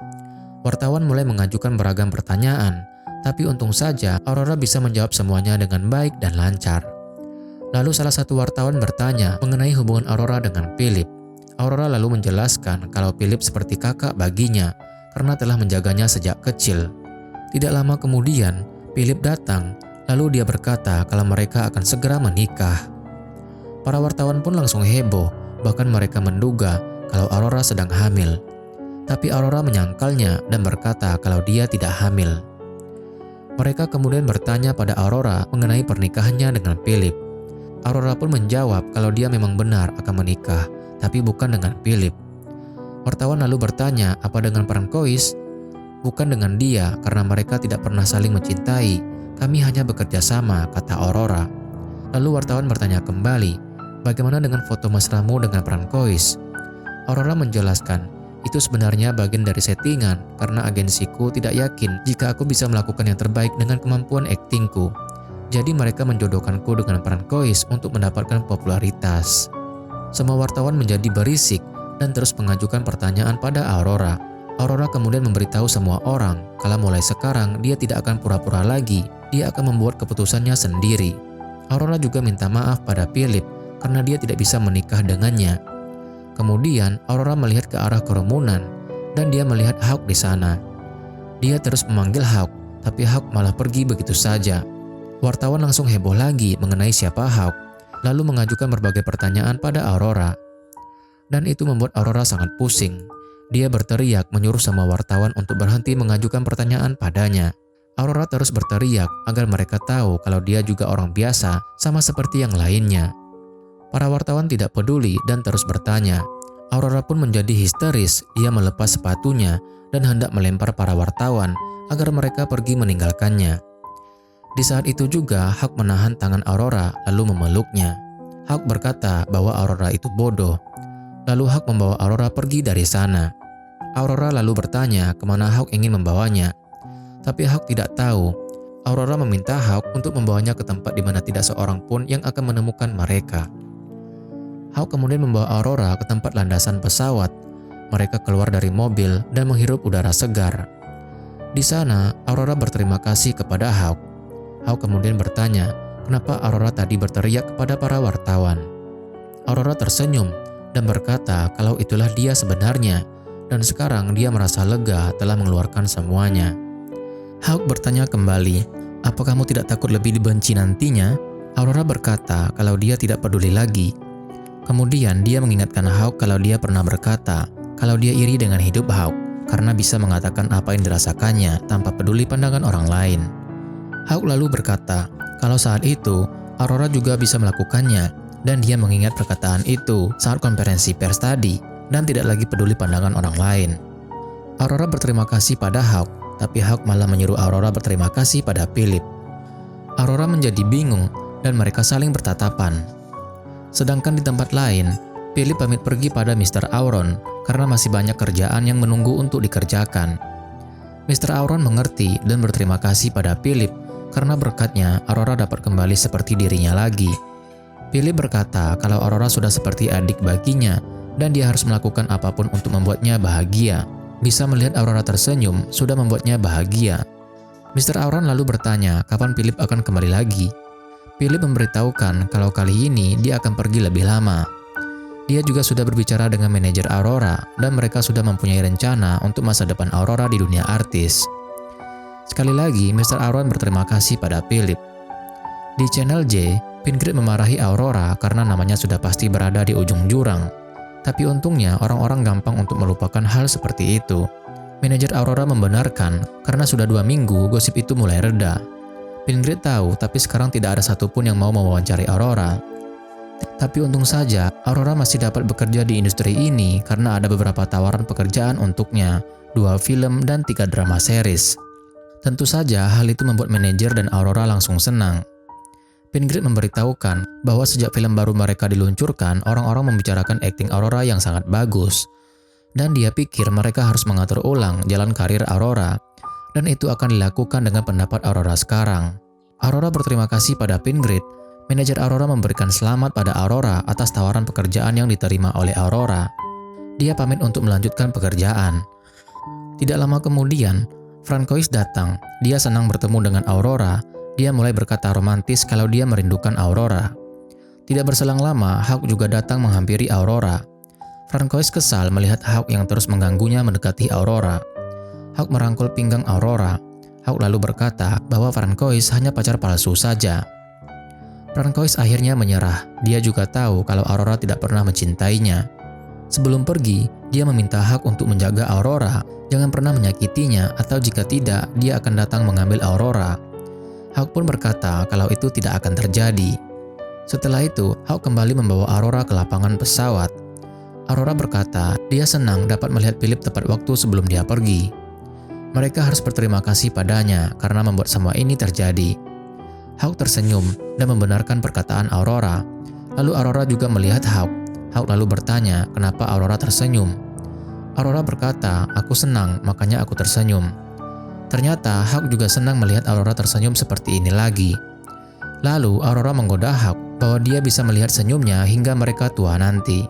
A: Wartawan mulai mengajukan beragam pertanyaan, tapi untung saja Aurora bisa menjawab semuanya dengan baik dan lancar. Lalu salah satu wartawan bertanya mengenai hubungan Aurora dengan Philip. Aurora lalu menjelaskan kalau Philip seperti kakak baginya karena telah menjaganya sejak kecil. Tidak lama kemudian, Philip datang, lalu dia berkata kalau mereka akan segera menikah. Para wartawan pun langsung heboh, bahkan mereka menduga kalau Aurora sedang hamil. Tapi Aurora menyangkalnya dan berkata kalau dia tidak hamil. Mereka kemudian bertanya pada Aurora mengenai pernikahannya dengan Philip. Aurora pun menjawab kalau dia memang benar akan menikah, tapi bukan dengan Philip. Wartawan lalu bertanya apa dengan Francois? Bukan dengan dia karena mereka tidak pernah saling mencintai. Kami hanya bekerja sama, kata Aurora. Lalu wartawan bertanya kembali, bagaimana dengan foto mesramu dengan Francois? Aurora menjelaskan, itu sebenarnya bagian dari settingan karena agensiku tidak yakin jika aku bisa melakukan yang terbaik dengan kemampuan aktingku. Jadi mereka menjodohkanku dengan Francois untuk mendapatkan popularitas. Semua wartawan menjadi berisik dan terus mengajukan pertanyaan pada Aurora. Aurora kemudian memberitahu semua orang kalau mulai sekarang dia tidak akan pura-pura lagi, dia akan membuat keputusannya sendiri. Aurora juga minta maaf pada Philip karena dia tidak bisa menikah dengannya. Kemudian Aurora melihat ke arah kerumunan dan dia melihat Hawk di sana. Dia terus memanggil Hawk, tapi Hawk malah pergi begitu saja. Wartawan langsung heboh lagi mengenai siapa Hawk, lalu mengajukan berbagai pertanyaan pada Aurora. Dan itu membuat Aurora sangat pusing. Dia berteriak menyuruh semua wartawan untuk berhenti mengajukan pertanyaan padanya. Aurora terus berteriak agar mereka tahu kalau dia juga orang biasa sama seperti yang lainnya. Para wartawan tidak peduli dan terus bertanya. Aurora pun menjadi histeris, dia melepas sepatunya dan hendak melempar para wartawan agar mereka pergi meninggalkannya. Di saat itu juga Hawk menahan tangan Aurora lalu memeluknya. Hawk berkata bahwa Aurora itu bodoh. Lalu Hawk membawa Aurora pergi dari sana. Aurora lalu bertanya kemana Hawk ingin membawanya. Tapi Hawk tidak tahu. Aurora meminta Hawk untuk membawanya ke tempat di mana tidak seorang pun yang akan menemukan mereka. Hawk kemudian membawa Aurora ke tempat landasan pesawat. Mereka keluar dari mobil dan menghirup udara segar. Di sana, Aurora berterima kasih kepada Hawk. Hawk kemudian bertanya, kenapa Aurora tadi berteriak kepada para wartawan. Aurora tersenyum dan berkata kalau itulah dia sebenarnya, dan sekarang dia merasa lega telah mengeluarkan semuanya. Hawk bertanya kembali, apa kamu tidak takut lebih dibenci nantinya? Aurora berkata kalau dia tidak peduli lagi. Kemudian dia mengingatkan Hawk kalau dia pernah berkata kalau dia iri dengan hidup Hawk karena bisa mengatakan apa yang dirasakannya tanpa peduli pandangan orang lain. Hawk lalu berkata kalau saat itu Aurora juga bisa melakukannya, dan dia mengingat perkataan itu saat konferensi pers tadi dan tidak lagi peduli pandangan orang lain. Aurora berterima kasih pada Hawk, tapi Hawk malah menyuruh Aurora berterima kasih pada Philip. Aurora menjadi bingung dan mereka saling bertatapan. Sedangkan di tempat lain, Philip pamit pergi pada Mr. Auron karena masih banyak kerjaan yang menunggu untuk dikerjakan. Mr. Auron mengerti dan berterima kasih pada Philip karena berkatnya Aurora dapat kembali seperti dirinya lagi. Philip berkata kalau Aurora sudah seperti adik baginya dan dia harus melakukan apapun untuk membuatnya bahagia. Bisa melihat Aurora tersenyum sudah membuatnya bahagia. Mr. Auron lalu bertanya kapan Philip akan kembali lagi. Philip memberitahukan kalau kali ini dia akan pergi lebih lama. Dia juga sudah berbicara dengan manajer Aurora dan mereka sudah mempunyai rencana untuk masa depan Aurora di dunia artis. Sekali lagi, Mr. Auron berterima kasih pada Philip. Di channel J, Pingrid memarahi Aurora karena namanya sudah pasti berada di ujung jurang. Tapi untungnya orang-orang gampang untuk melupakan hal seperti itu. Manajer Aurora membenarkan karena sudah 2 minggu gosip itu mulai reda. Pingrid tahu tapi sekarang tidak ada satupun yang mau mewawancari Aurora. Tapi untung saja Aurora masih dapat bekerja di industri ini karena ada beberapa tawaran pekerjaan untuknya, 2 film dan 3 drama series. Tentu saja hal itu membuat manajer dan Aurora langsung senang. Pingrid memberitahukan bahwa sejak film baru mereka diluncurkan, orang-orang membicarakan akting Aurora yang sangat bagus. Dan dia pikir mereka harus mengatur ulang jalan karir Aurora, dan itu akan dilakukan dengan pendapat Aurora sekarang. Aurora berterima kasih pada Pingrid. Manajer Aurora memberikan selamat pada Aurora atas tawaran pekerjaan yang diterima oleh Aurora. Dia pamit untuk melanjutkan pekerjaan. Tidak lama kemudian, Francois datang. Dia senang bertemu dengan Aurora. Dia mulai berkata romantis kalau dia merindukan Aurora. Tidak berselang lama, Hawk juga datang menghampiri Aurora. Francois kesal melihat Hawk yang terus mengganggunya mendekati Aurora. Hawk merangkul pinggang Aurora. Hawk lalu berkata bahwa Francois hanya pacar palsu saja. Francois akhirnya menyerah. Dia juga tahu kalau Aurora tidak pernah mencintainya. Sebelum pergi, dia meminta Hawk untuk menjaga Aurora, jangan pernah menyakitinya, atau jika tidak, dia akan datang mengambil Aurora. Hawk pun berkata kalau itu tidak akan terjadi. Setelah itu, Hawk kembali membawa Aurora ke lapangan pesawat. Aurora berkata dia senang dapat melihat Philip tepat waktu sebelum dia pergi. Mereka harus berterima kasih padanya karena membuat semua ini terjadi. Hawk tersenyum dan membenarkan perkataan Aurora. Lalu Aurora juga melihat Hawk. Hawk lalu bertanya kenapa Aurora tersenyum. Aurora berkata, aku senang makanya aku tersenyum. Ternyata Hawk juga senang melihat Aurora tersenyum seperti ini lagi. Lalu Aurora menggoda Hawk bahwa dia bisa melihat senyumnya hingga mereka tua nanti.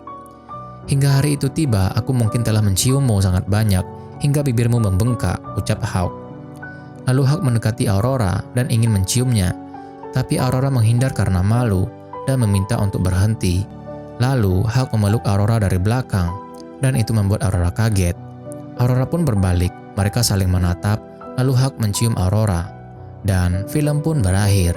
A: Hingga hari itu tiba, aku mungkin telah menciummu sangat banyak hingga bibirmu membengkak, ucap Hawk. Lalu Hawk mendekati Aurora dan ingin menciumnya, tapi Aurora menghindar karena malu dan meminta untuk berhenti. Lalu Hawk memeluk Aurora dari belakang dan itu membuat Aurora kaget. Aurora pun berbalik, mereka saling menatap. Lalu Hawk mencium Aurora, dan film pun berakhir.